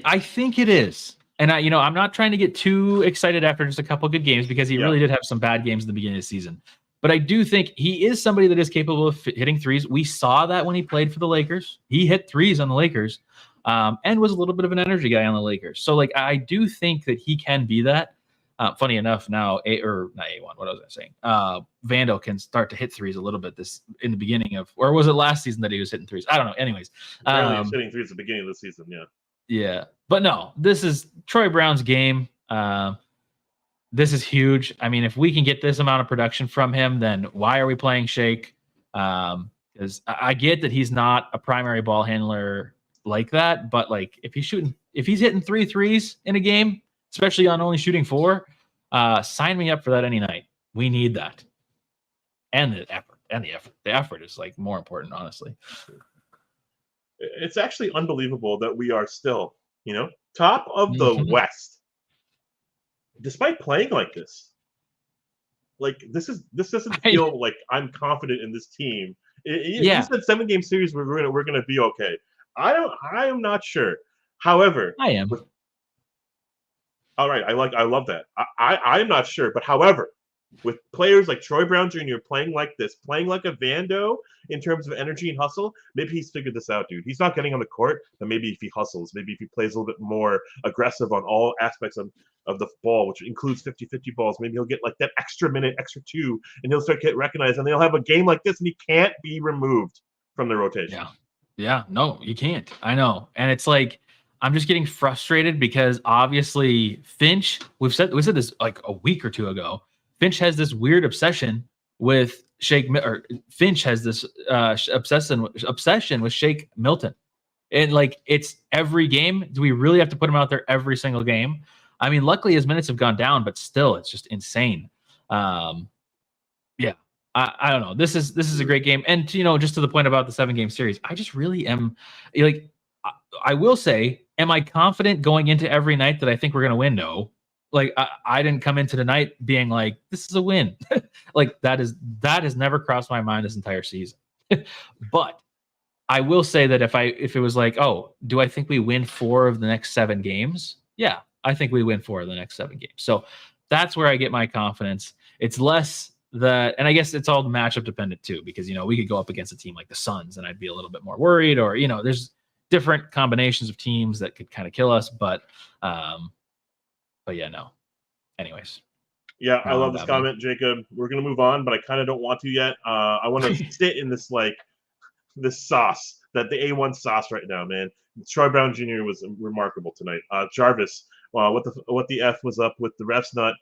it is. And I'm not trying to get too excited after just a couple good games because he really did have some bad games in the beginning of the season. But I do think he is somebody that is capable of hitting threes. We saw that when he played for the Lakers. He hit threes on the Lakers and was a little bit of an energy guy on the Lakers. So, like, I do think that he can be that. Funny enough, now, not A1, what was I saying? Vando can start to hit threes a little bit in the beginning of, or was it last season that he was hitting threes? I don't know. Anyways. Apparently he was hitting threes at the beginning of the season, Yeah. But no, this is Troy Brown's game. This is huge. I mean, if we can get this amount of production from him, then why are we playing Shake? Because I get that he's not a primary ball handler like that, but like if he's hitting 3 threes in a game, especially on only shooting 4, sign me up for that any night. We need that. And the effort. The effort is like more important, honestly. It's actually unbelievable that we are still, top of the West. Despite playing like this, like this doesn't feel like I'm confident in this team. You said 7-game series we're gonna be okay. I am not sure. However, I am. All right, I love that. I'm not sure, but however, with players like Troy Brown Jr. playing like this, playing like a Vando in terms of energy and hustle, maybe he's figured this out, dude. He's not getting on the court, but maybe if he hustles, maybe if he plays a little bit more aggressive on all aspects of the ball, which includes 50-50 balls, maybe he'll get like that extra minute, extra 2, and he'll start getting recognized, and they'll have a game like this, and he can't be removed from the rotation. Yeah, no, you can't. I know. And it's like, I'm just getting frustrated because obviously Finch, we said this like a week or 2 ago, Finch has this weird obsession with Finch has this obsession with Shake Milton. And like, it's every game. Do we really have to put him out there every single game? I mean, luckily his minutes have gone down, but still, it's just insane. Yeah. I don't know. This is a great game, and just to the point about the 7-game series, I just really am like. I will say, am I confident going into every night that I think we're going to win? No. Like I didn't come into the night being like, this is a win. Like that has never crossed my mind this entire season. But I will say that if it was like, oh, do I think we win 4 of the next 7 games? Yeah, I think we win 4 of the next 7 games. So that's where I get my confidence. It's less that, and I guess it's all matchup dependent too, because we could go up against a team like the Suns and I'd be a little bit more worried, or there's different combinations of teams that could kind of kill us, but yeah, no. Anyways. Yeah, I love this comment, Jacob. We're gonna move on, but I kind of don't want to yet. I want to sit in this this sauce, that the A1 sauce right now, man. Troy Brown Jr. was remarkable tonight. Jarvis, what the F was up with the refs not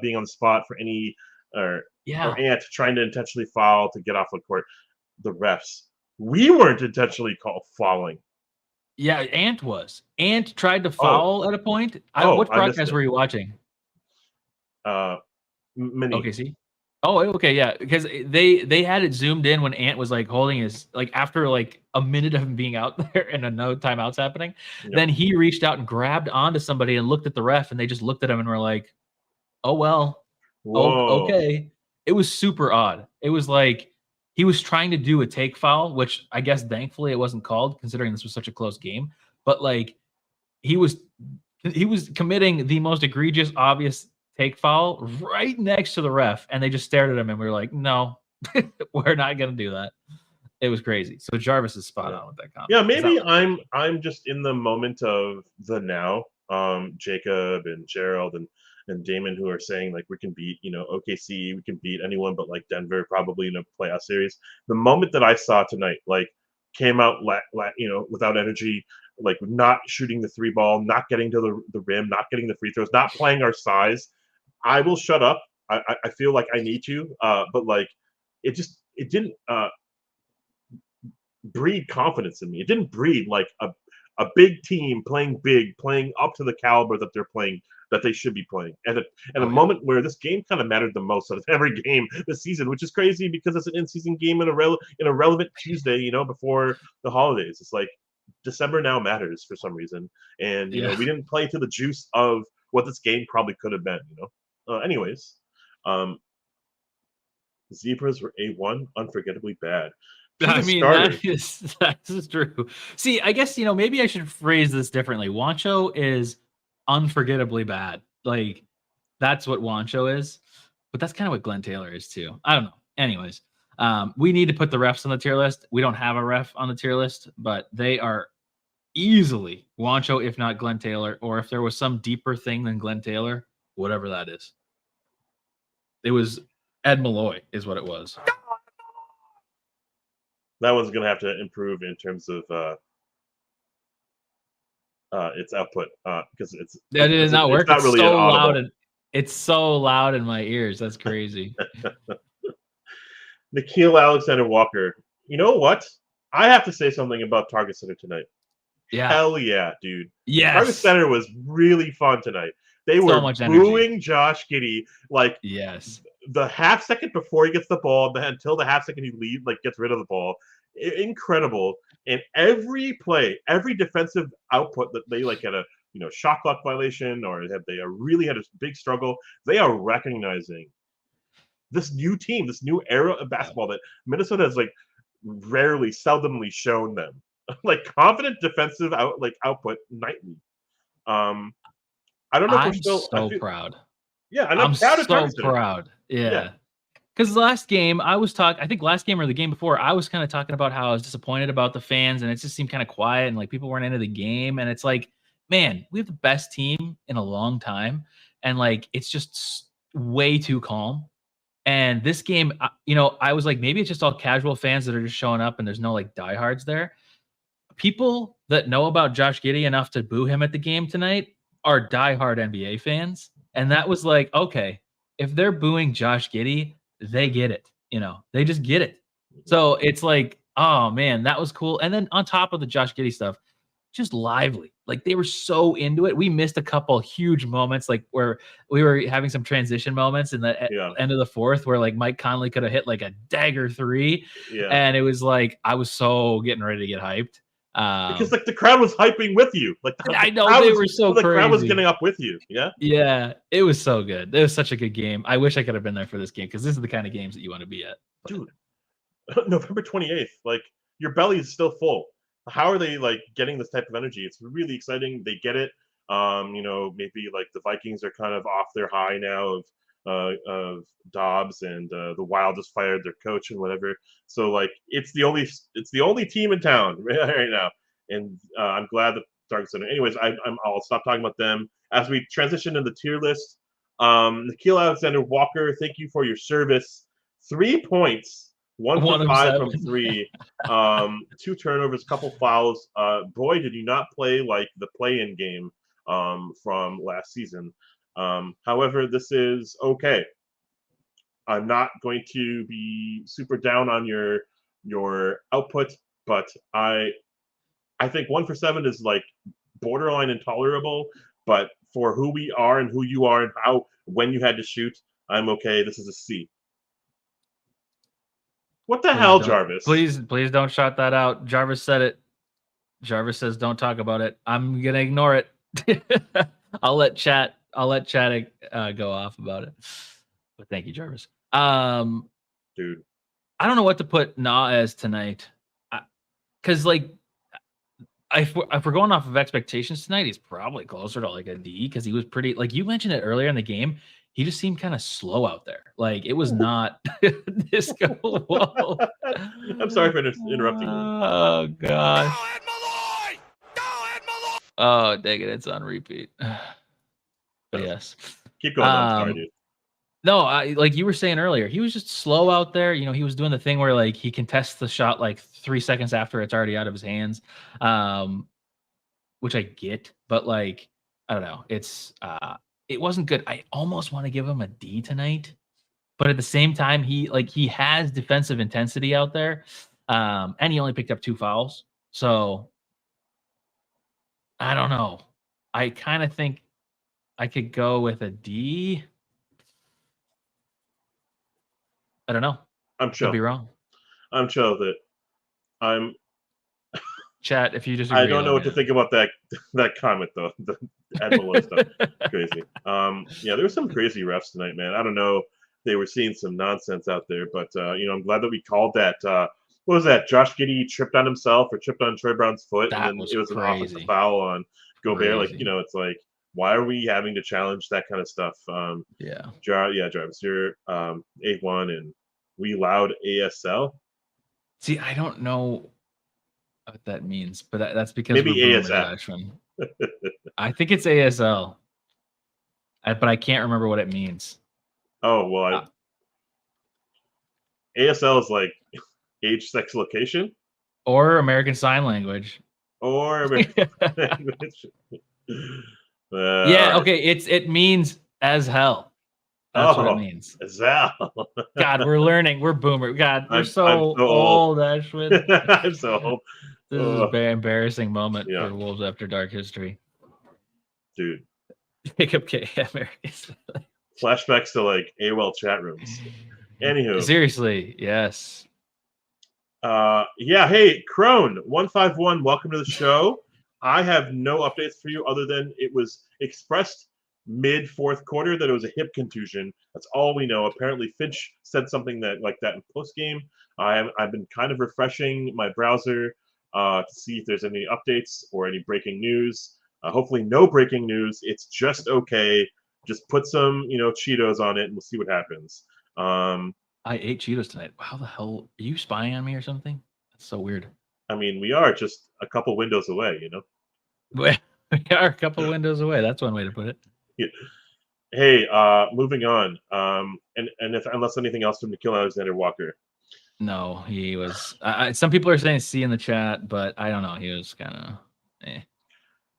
being on the spot for any or Ant trying to intentionally foul to get off the court. The refs, we weren't intentionally fouling. Yeah, Ant was. Ant tried to foul at a point. What broadcast were you watching? Mini. Okay, see. Oh, okay, yeah, because they had it zoomed in when Ant was like holding his, like after like a minute of him being out there and no timeouts happening. Yep. Then he reached out and grabbed onto somebody and looked at the ref, and they just looked at him and were like, "Oh well, okay." It was super odd. It was like he was trying to do a take foul, which I guess thankfully it wasn't called considering this was such a close game. But like he was committing the most egregious, obvious take foul right next to the ref, and they just stared at him, and we were like, "No, we're not gonna do that." It was crazy. So Jarvis is spot on with that comment. Yeah, maybe I'm just in the moment of the now. Jacob and Gerald and Damon, who are saying like we can beat OKC, we can beat anyone but like Denver probably in a playoff series. The moment that I saw tonight, like came out without energy, like not shooting the 3 ball, not getting to the rim, not getting the free throws, not playing our size. I will shut up. I feel like I need to, but like it didn't breed confidence in me. It didn't breed like a big team playing big, playing up to the caliber that they're playing, that they should be playing. And a moment where this game kind of mattered the most out of every game this season, which is crazy because it's an in-season game in a relevant Tuesday, before the holidays. It's like December now matters for some reason, and we didn't play to the juice of what this game probably could have been. Anyways, Zebras were A1, unforgettably bad. I mean, that is true. See, I guess, maybe I should phrase this differently. Wancho is unforgettably bad. Like, that's what Wancho is. But that's kind of what Glenn Taylor is, too. I don't know. Anyways, we need to put the refs on the tier list. We don't have a ref on the tier list, but they are easily Wancho, if not Glenn Taylor, or if there was some deeper thing than Glenn Taylor, whatever that is. It was Ed Malloy is what it was. That one's going to have to improve in terms of its output because it did not work. It's not really so loud, and it's so loud in my ears. That's crazy. Nikhil Alexander Walker. You know what? I have to say something about Target Center tonight. Yeah. Hell yeah, dude. Yes. Target Center was really fun tonight. They were booing Josh Giddey like the half second before he gets the ball, until the half second he gets rid of the ball. Incredible. And every play, every defensive output that they had a shot clock violation, or they really had a big struggle, they are recognizing this new team, this new era of basketball that Minnesota has seldomly shown them. Confident defensive output nightly. I don't know if I'm we're still so proud. Yeah, and I'm proud so proud. Yeah. Because last game, I think last game or the game before, I was kind of talking about how I was disappointed about the fans, and it just seemed kind of quiet, and people weren't into the game. And it's like, man, we have the best team in a long time, and it's just way too calm. And this game, I was like, maybe it's just all casual fans that are just showing up, and there's no diehards there. People that know about Josh Giddey enough to boo him at the game tonight are diehard NBA fans. And that was like, okay, if they're booing Josh Giddey, they get it. They just get it. So it's like, oh man, that was cool. And then on top of the Josh Giddey stuff, just lively. Like they were so into it. We missed a couple huge moments, like where we were having some transition moments in the end of the fourth, where like Mike Conley could have hit like a dagger three, and it was like I was so getting ready to get hyped. Because like the crowd was hyping with you, like I know they were so the crazy. crowd was getting up with you. Yeah, it was so good. It was such a good game. I wish I could have been there for this game because this is the kind of games that you want to be at. Dude, November 28th, like your belly is still full. How are they like getting this type of energy? It's really exciting. They get it. Maybe like the Vikings are kind of off their high now of Dobbs, and the Wild just fired their coach and whatever. So like it's the only team in town right now, and I'm glad that Dark Center. Anyways, I'll stop talking about them as we transition to the tier list. Nikhil Alexander Walker, thank you for your service. 3 points, 1 for 5 from 3, 2 turnovers, couple fouls. Boy, did you not play like the play-in game from last season. However, this is okay. I'm not going to be super down on your output, but I think 1 for 7 is like borderline intolerable. But for who we are and who you are and when you had to shoot, I'm okay. This is a C. What the hell, Jarvis? Please don't shout that out. Jarvis said it. Jarvis says don't talk about it. I'm gonna ignore it. I'll let chat go off about it. But thank you, Jarvis. Dude, I don't know what to put Na as tonight, because like if we're going off of expectations tonight, he's probably closer to like a D, because he was pretty, like you mentioned it earlier in the game. He just seemed kind of slow out there. Like it was not this go. Whoa. I'm sorry for interrupting you. Oh gosh. Go Ed Malloy! Go Ed Malloy! Oh, dang it, it's on repeat. But yes. Keep going. I'm sorry, dude. No, like you were saying earlier, he was just slow out there. You know, he was doing the thing where like he contests the shot like 3 seconds after it's already out of his hands, which I get, but like I don't know, it wasn't good. I almost want to give him a D tonight, but at the same time, he has defensive intensity out there, and he only picked up 2 fouls, so I don't know. I kind of think I could go with a D. I don't know. I'm chill. Could be wrong. I'm chill with it. I'm chat if you disagree. I don't know what to think about that comment though. The Ed Malloy stuff, crazy. Yeah, there was some crazy refs tonight, man. I don't know. They were seeing some nonsense out there, but I'm glad that we called that. What was that? Josh Giddey tripped on himself or tripped on Troy Brown's foot, and then it was an offensive foul on Gobert. Like it's like, why are we having to challenge that kind of stuff? Jarvis, you're A1, and we allowed ASL. See, I don't know what that means, but that's because maybe ASL. I think it's ASL, but I can't remember what it means. Oh well, ASL is like age, sex, location, or American Sign Language, or American language. Yeah, okay. It means as hell. That's what it means. As hell. God, we're learning. We're boomer. God, we're so old, Ashwin. I'm so old. This is a very embarrassing moment for Wolves After Dark history. Dude. Jacob K. American. Flashbacks to like AOL chat rooms. Anywho. Seriously, yes. Hey, Crone151, welcome to the show. I have no updates for you other than it was expressed mid fourth quarter that it was a hip contusion. That's all we know. Apparently Finch said something like that in post game. I've been kind of refreshing my browser to see if there's any updates or any breaking news. Hopefully no breaking news. It's just okay. Just put some Cheetos on it and we'll see what happens. I ate Cheetos tonight. How the hell are you spying on me or something? That's so weird. I mean, we are just a couple windows away, We are a couple windows away. That's one way to put it. Yeah. Hey, moving on. Unless anything else from Nikhil Alexander Walker. No, he was. Some people are saying C in the chat, but I don't know. He was kind of.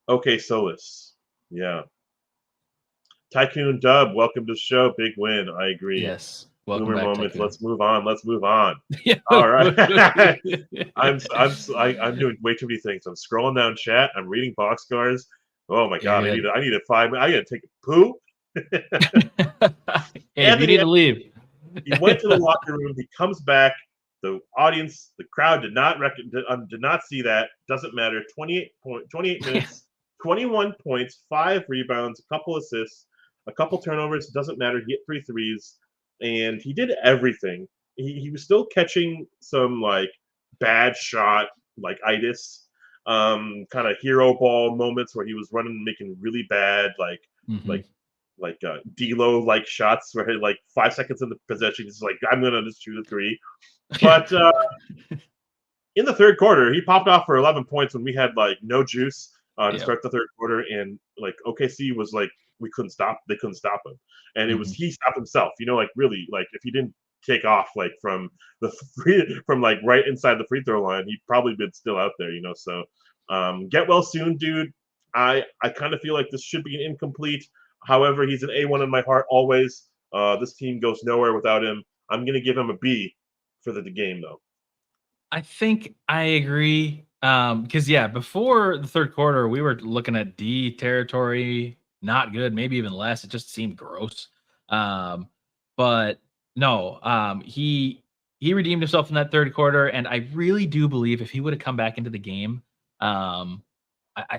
Okay, Solus. Yeah. Tycoon Dub, welcome to the show. Big win. I agree. Yes. Welcome Boomer back, moments. Tycoon. Let's move on. Let's move on. Yeah. All right. I'm doing way too many things. I'm scrolling down chat. I'm reading box scores. Oh my You're god! good. I need a 5 minute. I gotta take a poo. Hey, if you need to leave. He went to the locker room. He comes back. The audience, the crowd did not see that. Doesn't matter. 28 minutes, 21 points, 5 rebounds, a couple assists, a couple turnovers. Doesn't matter. He hit 3 threes, and he did everything. He was still catching some like bad shot, like itis, kind of hero ball moments where he was running, and making really bad like D'Lo like shots where like 5 seconds in the possession, he's like, I'm gonna just shoot a 3. But in the third quarter, he popped off for 11 points when we had like no juice to start the third quarter, and like OKC was like they couldn't stop him, and it was he stopped himself. Like really, like if he didn't take off like from like right inside the free throw line, he'd probably been still out there. So get well soon, dude. I kind of feel like this should be an incomplete. However, he's an A1 in my heart always. This team goes nowhere without him. I'm gonna give him a B for the game though. I think I agree. Because before the third quarter, we were looking at D territory, not good, maybe even less. It just seemed gross. But no, he redeemed himself in that third quarter, and I really do believe if he would have come back into the game, I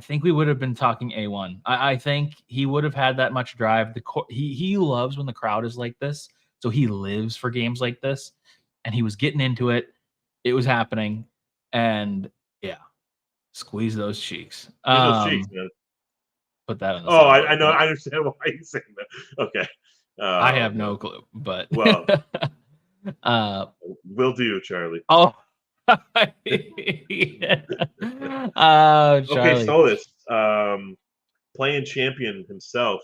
think we would have been talking A1. I think he would have had that much drive. He loves when the crowd is like this, so he lives for games like this, and he was getting into it. It was happening, and squeeze those cheeks. Those cheeks, man. Put that on the Oh, I know. I understand why you're saying that. Okay. I have no clue, but well, will do, Charlie. Oh, Charlie. Okay, Solis, playing champion himself.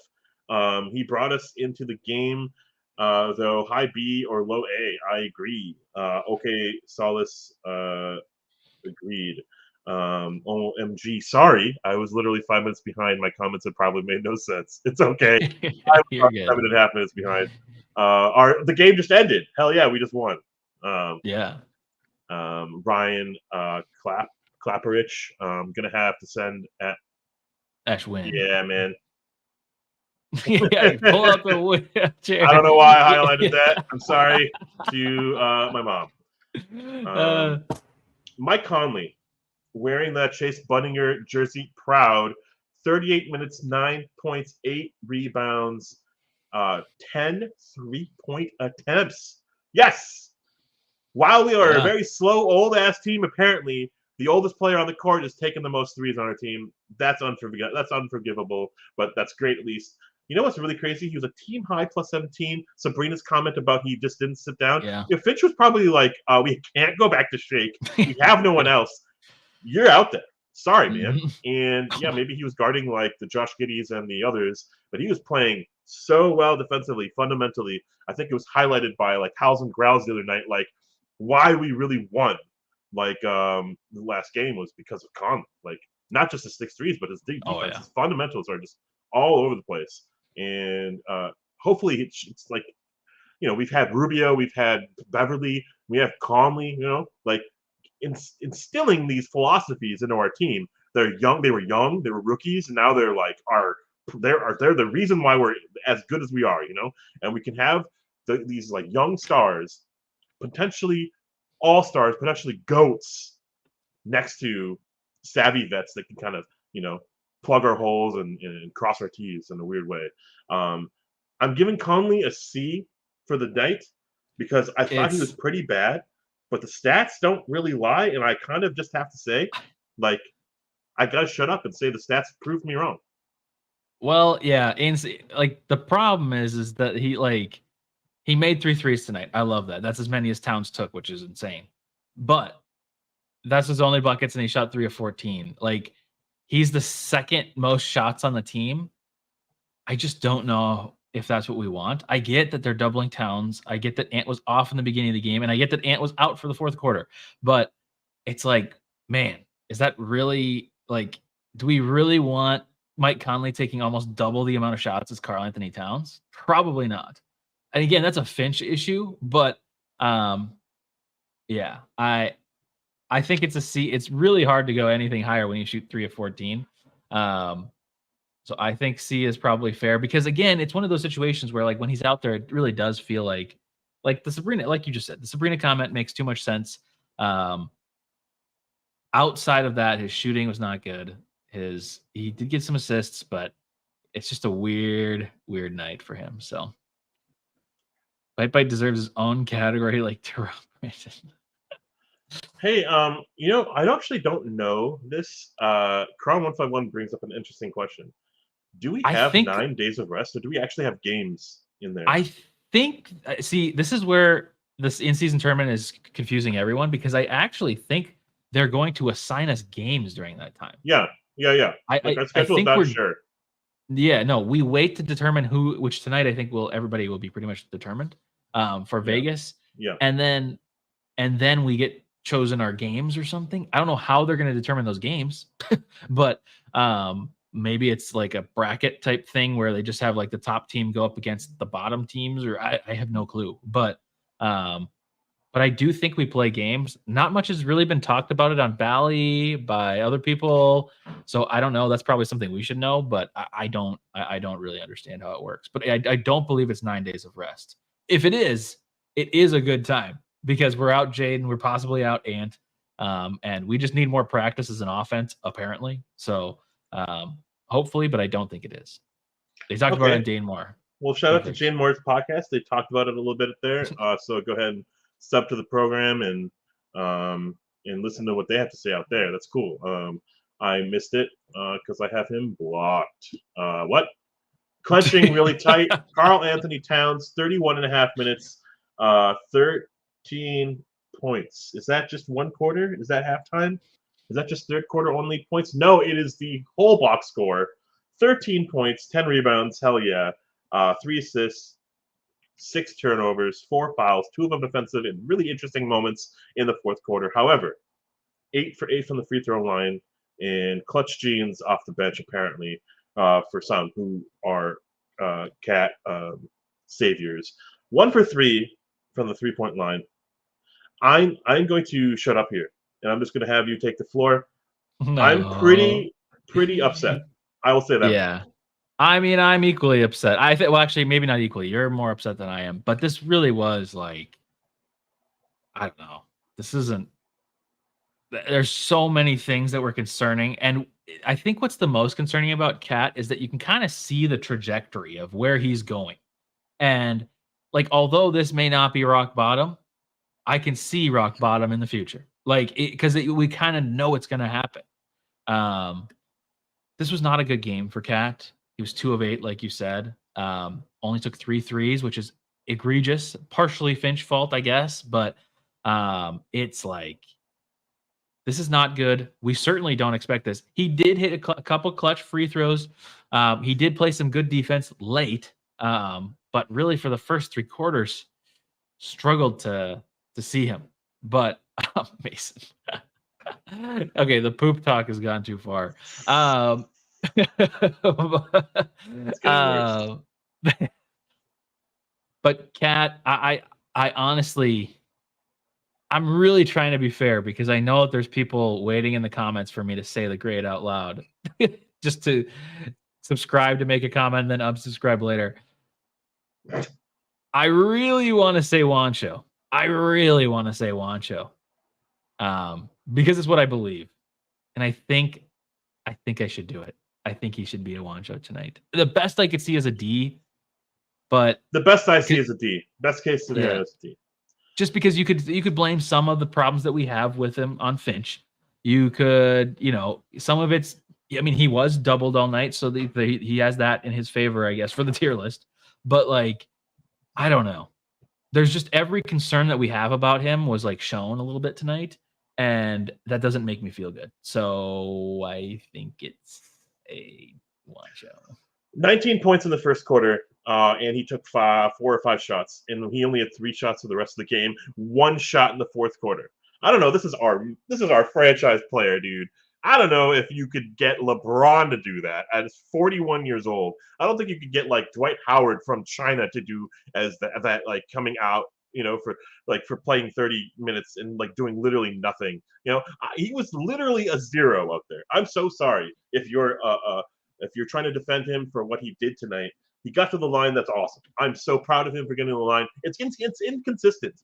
He brought us into the game, though high B or low A. I agree. Okay, Solis, agreed. OMG, sorry, I was literally 5 minutes behind. My comments had probably made no sense. It's okay. I was 7.5 minutes behind. The game just ended. Hell yeah, we just won. Ryan Clapperich. I'm gonna have to send at Ashwin. Yeah, man. Pull up the wheelchair. I don't know why I highlighted that. I'm sorry to my mom. Mike Conley wearing that Chase Budinger jersey, proud. 38 minutes, 9 points, 8 rebounds, 10 3-point attempts. Yes! While we are a very slow, old-ass team, apparently, the oldest player on the court is taking the most threes on our team. That's unforgivable, but that's great at least. You know what's really crazy? He was a team high plus 17. Sabrina's comment about he just didn't sit down. Yeah. If Finch was probably like, we can't go back to Shake. We have no one else. You're out there. Sorry, man. And yeah, maybe he was guarding like the Josh Giddeys and the others, but he was playing so well defensively, fundamentally. I think it was highlighted by like Howls and Growls the other night, like why we really won. Like the last game was because of Conley. Like not just his 6 threes, but his defense. His fundamentals are just all over the place. And hopefully it's like, we've had Rubio, we've had Beverly, we have Conley, like instilling these philosophies into our team. They were young, they were rookies, and now they're like they're the reason why we're as good as we are, and we can have these like young stars, potentially all-stars, potentially GOATs next to savvy vets that can kind of, plug our holes and cross our T's in a weird way. I'm giving Conley a C for the night because I thought he was pretty bad, but the stats don't really lie, and I kind of just have to say, like, I gotta shut up and say the stats proved me wrong. Well, yeah, and like the problem is that he made 3 threes tonight. I love that. That's as many as Towns took, which is insane. But that's his only buckets, and he shot 3 of 14. Like, he's the second most shots on the team. I just don't know if that's what we want. I get that they're doubling Towns. I get that Ant was off in the beginning of the game, and I get that Ant was out for the fourth quarter. But it's like, man, is that really like? Do we really want Mike Conley taking almost double the amount of shots as Karl Anthony Towns? Probably not. And again, that's a Finch issue, but yeah, I think it's a C. It's really hard to go anything higher when you shoot 3 of 14. Um, so I think C is probably fair because again, it's one of those situations where like when he's out there, it really does feel like the Sabrina, like you just said, the Sabrina comment makes too much sense. Um, outside of that, his shooting was not good. He did get some assists, but it's just a weird night for him. So Bite Bite deserves his own category, like Terrell Brandon. Hey, I actually don't know this. Cron151 brings up an interesting question. Do we I have think 9 days of rest, or do we actually have games in there? I think see, this is where this in-season tournament is confusing everyone because I actually think they're going to assign us games during that time. Yeah, yeah. I Like I, our I schedule is think not we're sure. yeah, no, we wait to determine who which tonight I think everybody will be pretty much determined for Yeah, Vegas. yeah. And then we get chosen our games or something. I don't know how they're going to determine those games, but maybe it's like a bracket type thing where they just have like the top team go up against the bottom teams, or I have no clue. Um, but I do think we play games. Not much has really been talked about it on Bally by other people, so I don't know. That's probably something we should know, but I don't really understand how it works. But I don't believe it's 9 days of rest. If it is a good time because we're out Jade and we're possibly out Ant, and we just need more practice as an offense apparently. So hopefully, but I don't think it is. They talked about it Okay. on Dane Moore. Well, shout out to Jane Moore's podcast. They talked about it a little bit there. So go ahead and sub to the program and listen to what they have to say out there. That's cool. I missed it because I have him blocked. What? Clenching really tight. Carl Anthony Towns, 31 and a half minutes, 13 points. Is that just one quarter? Is that halftime? Is that just third quarter only points? No, it is the whole box score. 13 points, 10 rebounds. Hell yeah. 3 assists, 6 turnovers, 4 fouls, 2 of them defensive, and really interesting moments in the fourth quarter. However, 8 for 8 from the free throw line, and clutch jeans off the bench, apparently, for some who are cat saviors. 1 for 3 from the 3-point line. I'm going to shut up here, and I'm just going to have you take the floor. I'm No. pretty upset. I will say that much. Yeah. I mean, I'm equally upset. I think well, actually, maybe not equally. You're more upset than I am. But this really was like, I don't know. This isn't there's so many things that were concerning. And I think what's the most concerning about Cat is that you can kind of see the trajectory of where he's going. And like, although this may not be rock bottom, I can see rock bottom in the future. Like, because we kind of know it's going to happen. Um, this was not a good game for Cat. He was 2 of 8, like you said. Only took 3 threes, which is egregious. Partially Finch fault, I guess, but it's like this is not good. We certainly don't expect this. He did hit a couple clutch free throws. He did play some good defense late, but really for the first 3 quarters, struggled to see him. But Mason, okay, the poop talk has gone too far. It's getting worse. uh, but Cat, I honestly, I'm really trying to be fair because I know that there's people waiting in the comments for me to say the grade out loud, just to subscribe to make a comment and then unsubscribe later. I really want to say Wancho. I really want to say Wancho, because it's what I believe, and I think I should do it. I think he should be a Wancho tonight. The best I could see is a D, but The best I see is a D. Best case yeah, scenario is a D. just because you could blame some of the problems that we have with him on Finch. You could, some of it's. I mean, he was doubled all night, so he has that in his favor, I guess, for the tier list. But like, I don't know. There's just every concern that we have about him was like shown a little bit tonight, and that doesn't make me feel good. So I think it's a Wancho. 19 points in the first quarter, and he took 4 or 5 shots, and he only had 3 shots for the rest of the game. 1 shot in the fourth quarter. I don't know. This is our franchise player, dude. I don't know if you could get LeBron to do that at 41 years old. I don't think you could get like Dwight Howard from China to do as that like coming out, for playing 30 minutes and like doing literally nothing. He was literally a zero out there. I'm so sorry if you're trying to defend him for what he did tonight. He got to the line. That's awesome. I'm so proud of him for getting to the line. It's inconsistent.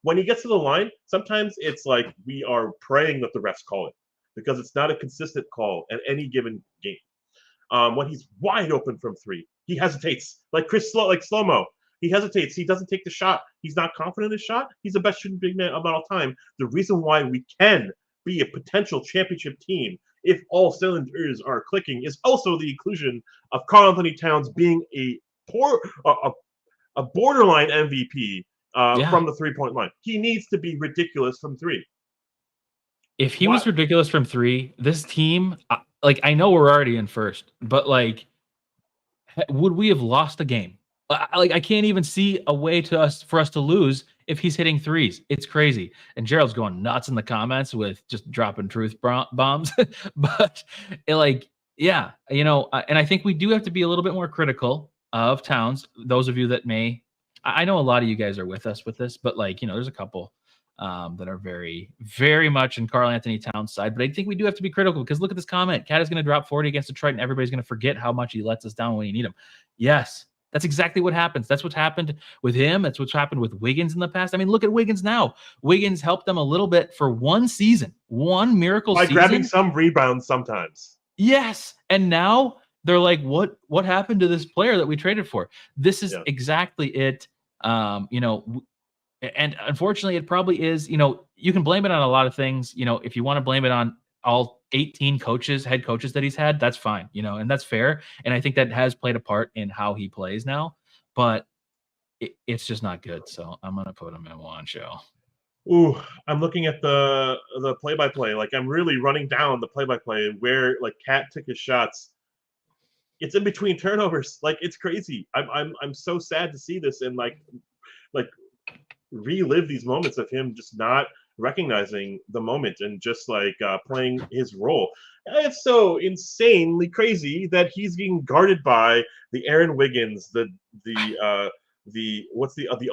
When he gets to the line, sometimes it's like we are praying that the refs call it because it's not a consistent call at any given game. When he's wide open from three, he hesitates like slow mo. He hesitates. He doesn't take the shot. He's not confident in his shot. He's the best shooting big man of all time. The reason why we can be a potential championship team if all cylinders are clicking is also the inclusion of Karl-Anthony Towns being a borderline MVP from the 3-point line. He needs to be ridiculous from three. If he was ridiculous from three, this team, like, I know we're already in first, but like, would we have lost a game? I can't even see a way for us to lose if he's hitting threes. It's crazy. And Gerald's going nuts in the comments with just dropping truth bombs. But and I think we do have to be a little bit more critical of Towns. Those of you that I know a lot of you guys are with us with this, but there's a couple that are very, very much in Karl-Anthony Towns' side. But I think we do have to be critical because look at this comment. Cat is going to drop 40 against Detroit, and everybody's going to forget how much he lets us down when you need him. Yes, that's exactly what happens. That's what's happened with him. That's what's happened with Wiggins in the past. I mean, look at Wiggins now. Wiggins helped them a little bit for one season, one miracle season. By grabbing some rebounds sometimes. Yes, and now they're like, what happened to this player that we traded for? This is exactly it. And unfortunately, it probably is, you can blame it on a lot of things. If you want to blame it on all 18 head coaches that he's had, that's fine, and that's fair. And I think that has played a part in how he plays now, but it's just not good. So I'm going to put him in one show. Ooh, I'm looking at the play-by-play. Like, I'm really running down the play-by-play where like Cat took his shots. It's in between turnovers. Like, it's crazy. I'm so sad to see this and like relive these moments of him just not recognizing the moment and just like playing his role. It's so insanely crazy that he's being guarded by the Aaron Wiggins, the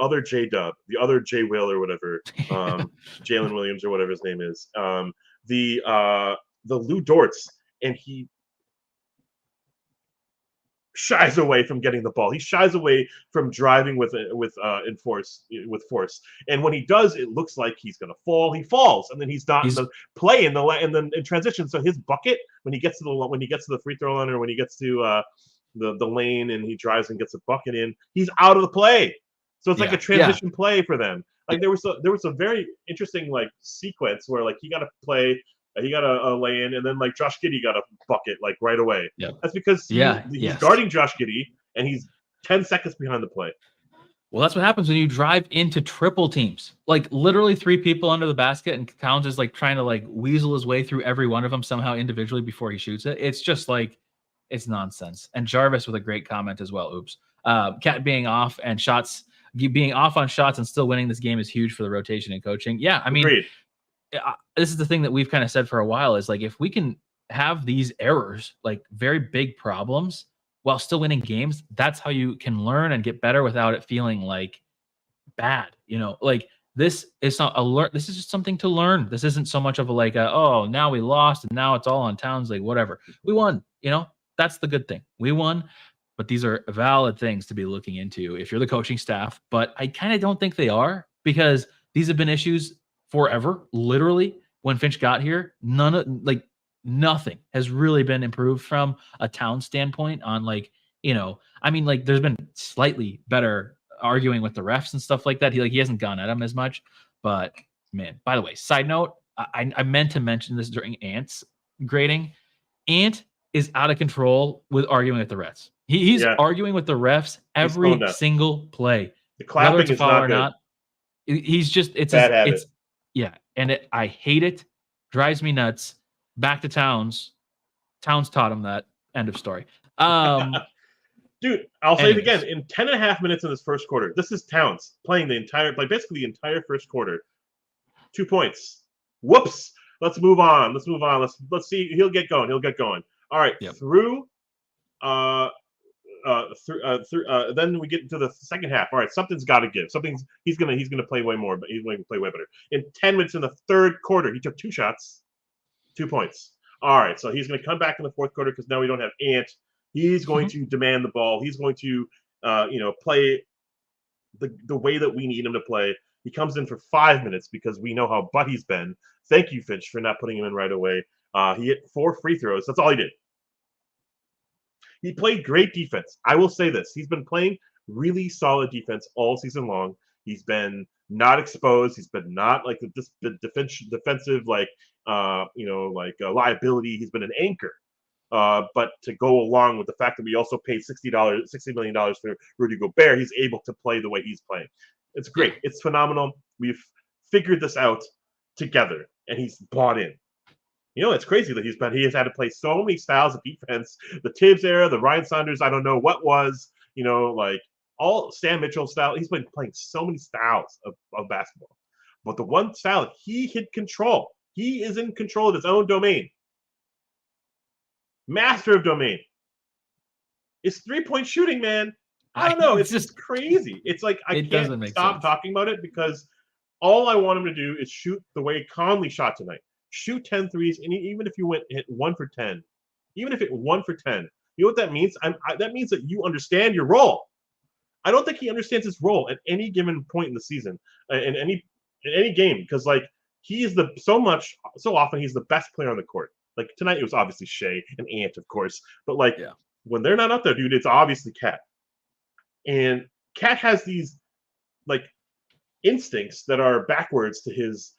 other J Dub, the other J Will or whatever, Jalen Williams or whatever his name is, the Lou Dortz, and he shies away from getting the ball. He shies away from driving with force. And when he does, it looks like he's gonna fall. He falls, and then he's not in the play and then in transition. So his bucket when he gets to the free throw line or when he gets to the lane and he drives and gets a bucket in, he's out of the play. So it's like a transition play for them. Like there was a very interesting like sequence where like he got to play. He got a lay in, and then like Josh Giddey got a bucket like right away. Yep. That's because he's guarding Josh Giddey, and he's 10 seconds behind the play. Well, that's what happens when you drive into triple teams. Like literally 3 people under the basket, and Towns is like trying to like weasel his way through every one of them somehow individually before he shoots it. It's just like it's nonsense. And Jarvis with a great comment as well. Oops, Cat being off on shots and still winning this game is huge for the rotation and coaching. Yeah, I mean. Agreed. This is the thing that we've kind of said for a while is like if we can have these errors, like very big problems, while still winning games, that's how you can learn and get better without it feeling like bad. Like this is not this is just something to learn. This isn't so much of a oh, now we lost and now it's all on Towns. Like whatever, we won. That's the good thing. We won. But these are valid things to be looking into if you're the coaching staff. But I kind of don't think they are because these have been issues forever. Literally, when Finch got here, nothing has really been improved from a Town standpoint on there's been slightly better arguing with the refs and stuff like that. He hasn't gone at him as much. But man, by the way, side note, I meant to mention this during Ant's grading. Ant is out of control with arguing with the refs. He's arguing with the refs every single play. The clapping is not good. Not. He's just it's bad habit. Yeah, and I hate it. Drives me nuts. Back to Towns. Towns taught him that. End of story. Dude, I'll say it again. In 10.5 minutes in this first quarter, this is Towns playing basically the entire first quarter. 2 points. Whoops. Let's move on. Let's see. He'll get going. All right, Yep. then we get into the second half. All right, something's got to give. He's gonna play way more, but he's going to play way better. In 10 minutes in the third quarter, he took 2 shots, 2 points. All right, so he's going to come back in the fourth quarter because now we don't have Ant. He's going to demand the ball. He's going to play the way that we need him to play. He comes in for 5 minutes because we know how butt he's been. Thank you, Finch, for not putting him in right away. He hit 4 free throws. That's all he did. He played great defense. I will say this. He's been playing really solid defense all season long. He's been not exposed. He's been not like the defensive liability. He's been an anchor. But to go along with the fact that we also paid $60 million for Rudy Gobert, he's able to play the way he's playing. It's great. It's phenomenal. We've figured this out together, and he's bought in. It's crazy that he has had to play so many styles of defense. The Tibbs era, the Ryan Saunders, I don't know what was, all Sam Mitchell style. He's been playing so many styles of basketball. But the one style he hit control. He is in control of his own domain. Master of domain. It's 3-point shooting, man. I don't know. It's just crazy. It's like I can't stop talking about it because all I want him to do is shoot the way Conley shot tonight. Shoot 10 threes, and even if you hit 1 for 10, even if it 1 for 10, you know what that means? That means that you understand your role. I don't think he understands his role at any given point in the season, in any game, because he is so often he's the best player on the court. Like tonight, it was obviously Shea and Ant, of course, but when they're not up there, dude, it's obviously Cat, and Cat has these instincts that are backwards to his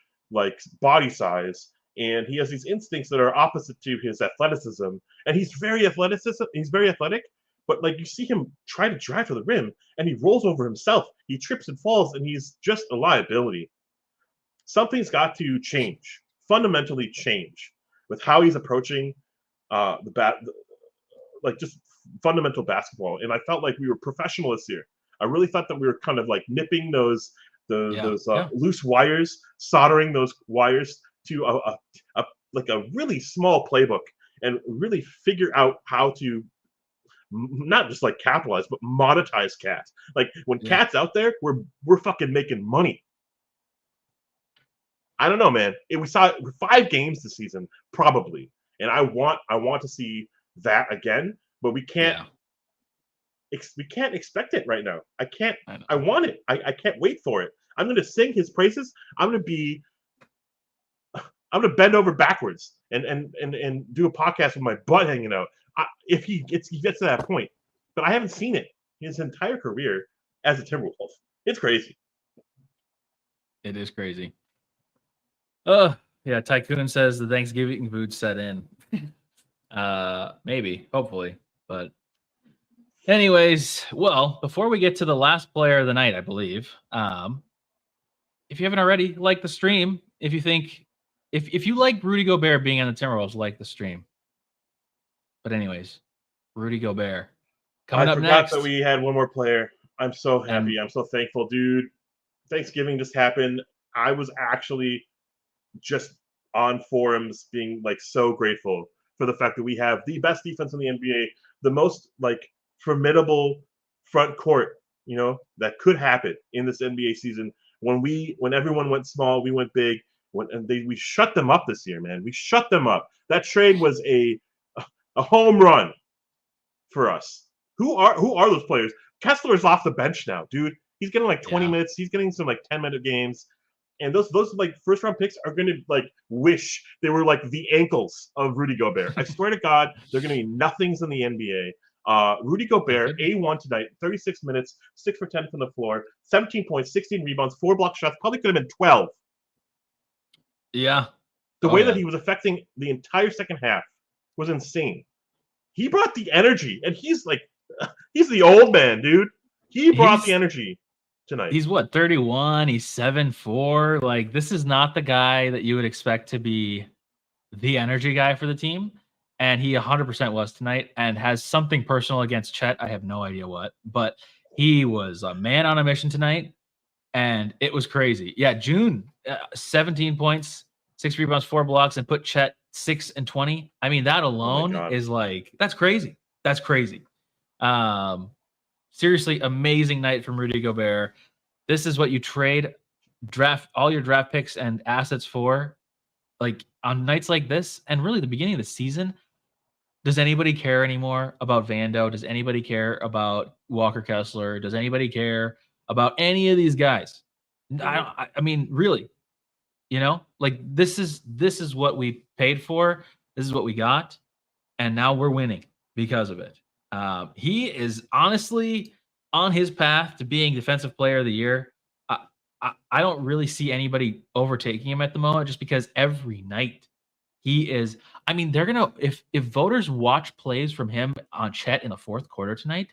body size. And he has these instincts that are opposite to his athleticism. And he's very athletic, but you see him try to drive to the rim and he rolls over himself. He trips and falls and he's just a liability. Something's got to change, fundamentally change with how he's approaching just fundamental basketball. And I felt like we were professional this year. I really thought that we were kind of nipping those loose wires, soldering those wires to a really small playbook and really figure out how to not just capitalize but monetize Cat. When Cat's out there, we're fucking making money. I don't know, man. We saw 5 games this season probably, and I want to see that again, but we can't. We can't expect it right now. I can't. I want it. I can't wait for it. I'm going to sing his praises. I'm going to bend over backwards and do a podcast with my butt hanging out if he gets to that point. But I haven't seen it his entire career as a Timberwolf. It's crazy. It is crazy. Yeah. Tycoon says the Thanksgiving food set in. Maybe, hopefully, but. Anyways, well, before we get to the last player of the night, I believe, if you haven't already, like the stream. If you think, if you like Rudy Gobert being on the Timberwolves, like the stream. But anyways, Rudy Gobert coming up next. I forgot that we had one more player. I'm so happy. I'm so thankful, dude. Thanksgiving just happened. I was actually just on forums being so grateful for the fact that we have the best defense in the NBA, the most formidable front court, that could happen in this NBA season. When everyone went small, we went big. We shut them up this year, man. We shut them up. That trade was a home run for us. Who are those players? Kessler's off the bench now, dude. He's getting 20 minutes. He's getting some 10-minute games. And those first round picks are going to wish they were the ankles of Rudy Gobert. I swear to God, they're going to be nothings in the NBA. Rudy Gobert, A1 tonight, 36 minutes, 6 for 10 from the floor, 17 points, 16 rebounds, 4 block shots, probably could have been 12. Yeah. The way that he was affecting the entire second half was insane. He brought the energy, and he's the old man, dude. He brought the energy tonight. He's 31? He's 7'4". This is not the guy that you would expect to be the energy guy for the team. And he 100% was tonight and has something personal against Chet. I have no idea what, but he was a man on a mission tonight. And it was crazy. Yeah, June, 17 points, 6 rebounds, 4 blocks, and put Chet 6 and 20. I mean, that alone is like that's crazy. That's crazy. Seriously, amazing night from Rudy Gobert. This is what you trade draft all your draft picks and assets for, like on nights like this, and really the beginning of the season. Does anybody care anymore about Vando? Does anybody care about Walker Kessler? Does anybody care about any of these guys? I mean, really, like this is what we paid for. This is what we got, and now we're winning because of it. He is honestly on his path to being Defensive Player of the Year. I don't really see anybody overtaking him at the moment, just because every night he is. I mean, they're gonna if voters watch plays from him on Chet in the fourth quarter tonight,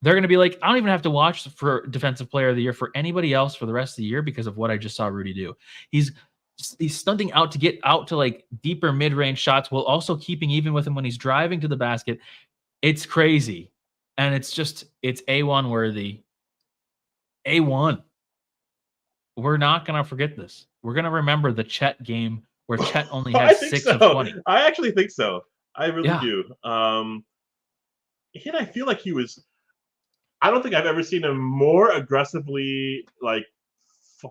they're gonna be like, I don't even have to watch for Defensive Player of the Year for anybody else for the rest of the year because of what I just saw Rudy do. He's stunting out to get out to like deeper mid-range shots while also keeping even with him when he's driving to the basket. It's crazy, and it's A1 worthy. A1. We're not gonna forget this. We're gonna remember the Chet game where Chet only had 6 of 20. I actually think so. I really Yeah. do. And I feel like he was. I don't think I've ever seen him more aggressively like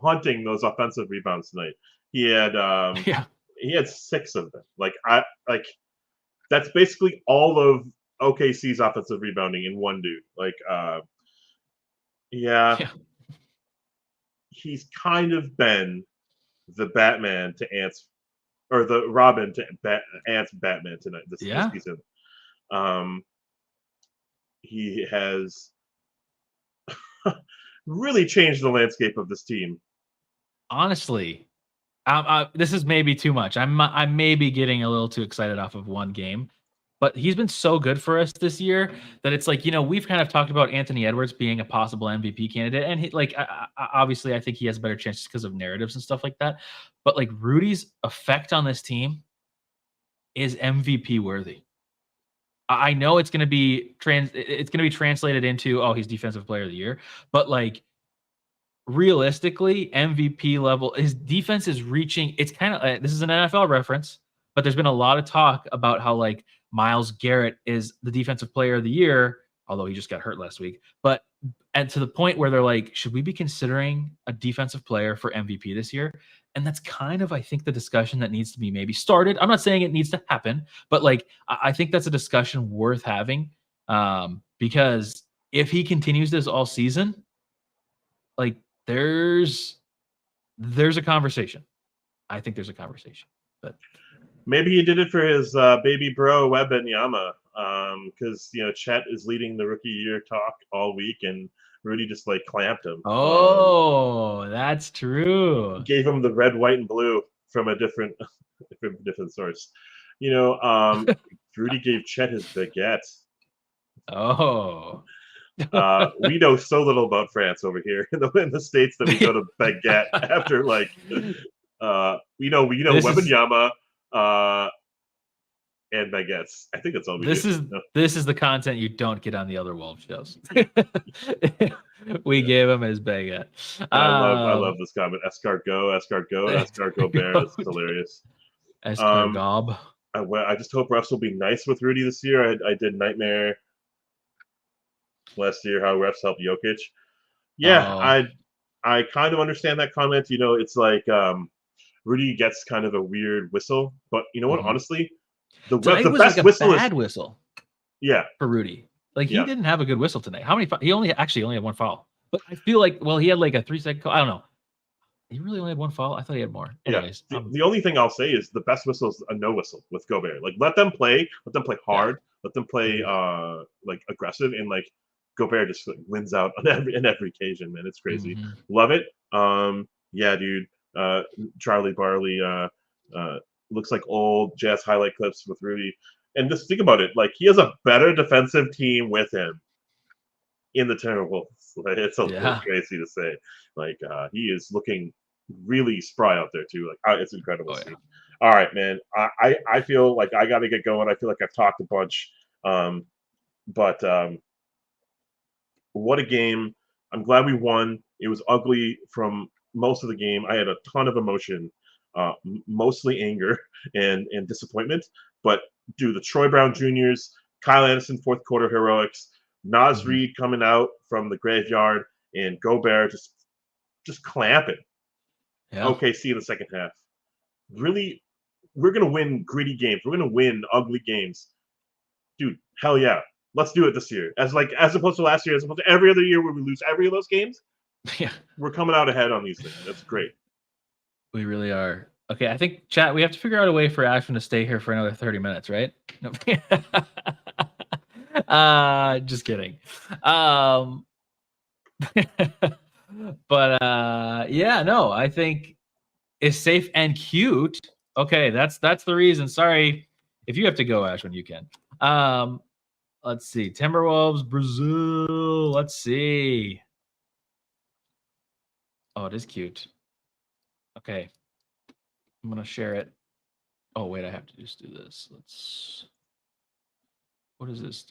hunting those offensive rebounds tonight. He had he had 6 of them. That's basically all of OKC's offensive rebounding in one dude. Yeah. He's kind of been the Batman to Ant's, or the Robin to Ant's Batman tonight this season. He has really changed the landscape of this team. Honestly, this is maybe too much. I may be getting a little too excited off of one game, but he's been so good for us this year that it's like, we've kind of talked about Anthony Edwards being a possible MVP candidate, and he, like, obviously, I think he has a better chance because of narratives and stuff like that. But like Rudy's effect on this team is MVP worthy. I know it's going to be translated into, oh, he's Defensive Player of the Year, but like realistically, MVP level, his defense is reaching. It's kind of this is an NFL reference, but there's been a lot of talk about how like Myles Garrett is the Defensive Player of the Year, although he just got hurt last week. And to the point where they're like, should we be considering a defensive player for MVP this year? And that's kind of, I think, the discussion that needs to be maybe started. I'm not saying it needs to happen, but like I think that's a discussion worth having, because if he continues this all season, like there's a conversation. I think there's a conversation, but maybe he did it for his baby bro Wembanyama, because Chet is leading the rookie year talk all week, and Rudy just like clamped him. Oh, that's true. Gave him the red, white, and blue from a different source. Rudy gave Chet his baguette. Oh. We know so little about France over here in the States that we go to baguette after like we know Wembanyama and baguettes. I think that's all we do. This is the content you don't get on the other Wolf shows. We gave him his baguette. I love this comment. Escargot bear. This is hilarious. Escargob. I just hope refs will be nice with Rudy this year. I did nightmare last year how refs helped Jokic. Yeah, I kind of understand that comment. It's like Rudy gets kind of a weird whistle, but you know what? Honestly, the best whistle is bad whistle. Yeah, for Rudy. Like he didn't have a good whistle tonight. How many? He only had one foul. But I feel like he had like a 3-second call. I don't know. He really only had one foul. I thought he had more. Anyways, the only thing I'll say is the best whistle is a no whistle with Gobert. Like let them play hard, let them play like aggressive, and like Gobert just like wins out on every occasion, man. It's crazy. Love it. Yeah, dude. Charlie Barley looks like old Jazz highlight clips with Rudy. And just think about it, like he has a better defensive team with him in the Timberwolves. Like, it's a little crazy to say. Like he is looking really spry out there too. Like it's incredible to see. All right, man. I feel like I got to get going. I feel like I've talked a bunch, but what a game! I'm glad we won. It was ugly from most of the game. I had a ton of emotion. mostly anger and disappointment. But dude, the Troy Brown Juniors, Kyle Anderson fourth quarter heroics, Nas Reed coming out from the graveyard, and Gobert just clamping. Yeah. OKC in the second half. Really, we're gonna win gritty games. We're gonna win ugly games, dude. Hell yeah, let's do it this year. As opposed to last year, as opposed to every other year where we lose every of those games. Yeah, we're coming out ahead on these things. That's great. we really are. Okay, I think chat. We have to figure out a way for Ashwin to stay here for another 30 minutes, right? No. Just kidding. But yeah, no, I think it's safe and cute. Okay, that's the reason. Sorry if you have to go, Ashwin, you can. Let's see. Timberwolves, Brazil. Let's see. Oh, it is cute. Okay. I'm gonna share it. Oh, wait, I have to just do this. What is this?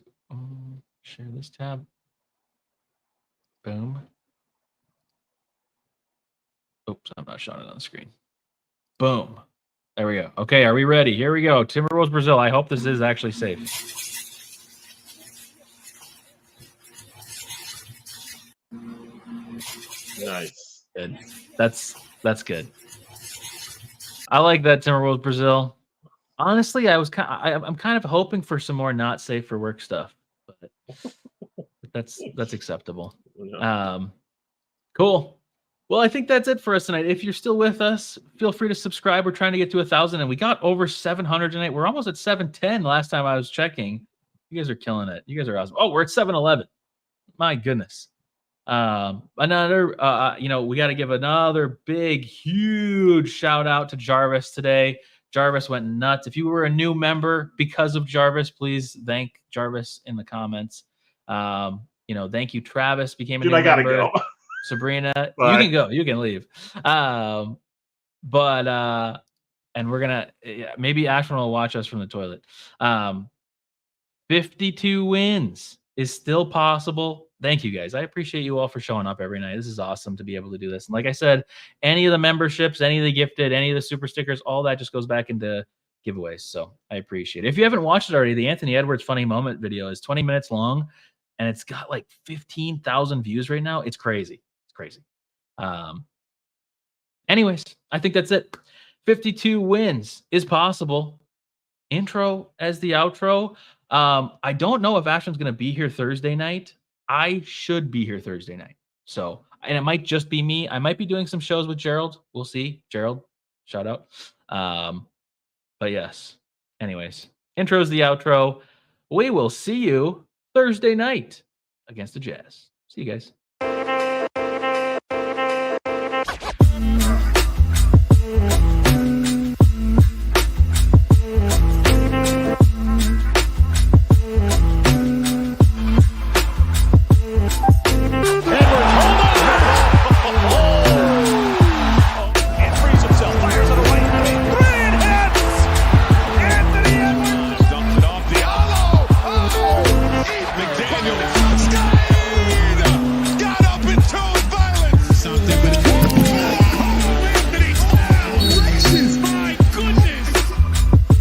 Share this tab. Boom. Oops, I'm not showing it on the screen. Boom. There we go. Okay, are we ready? Here we go. Timberwolves, Brazil. I hope this is actually safe. Nice. Good. That's good. I like that Timberwolves, Brazil. Honestly, I'm kind of hoping for some more not safe for work stuff, but that's acceptable. Cool. Well, I think that's it for us tonight. If you're still with us, feel free to subscribe. We're trying to get to 1,000, and we got over 700 tonight. We're almost at 710 last time I was checking. You guys are killing it. You guys are awesome. Oh, we're at 711. My goodness. Another, we got to give another big, huge shout out to Jarvis today. Jarvis went nuts. If you were a new member because of Jarvis, please thank Jarvis in the comments. Thank you. Travis became a new member. I gotta go. Sabrina, bye. You can go. You can leave. And we're gonna maybe Ashwin will watch us from the toilet. 52 wins is still possible. Thank you guys. I appreciate you all for showing up every night. This is awesome to be able to do this. And like I said, any of the memberships, any of the gifted, any of the super stickers, all that just goes back into giveaways. So I appreciate it. If you haven't watched it already, the Anthony Edwards funny moment video is 20 minutes long, and it's got like 15,000 views right now. It's crazy. It's crazy. Anyways, I think that's it. 52 wins is possible. Intro as the outro. I don't know if Ashton's going to be here Thursday night. I should be here Thursday night. So, and it might just be me. I might be doing some shows with Gerald. We'll see. Gerald, shout out. But yes. Anyways, intro is the outro. We will see you Thursday night against the Jazz. See you guys.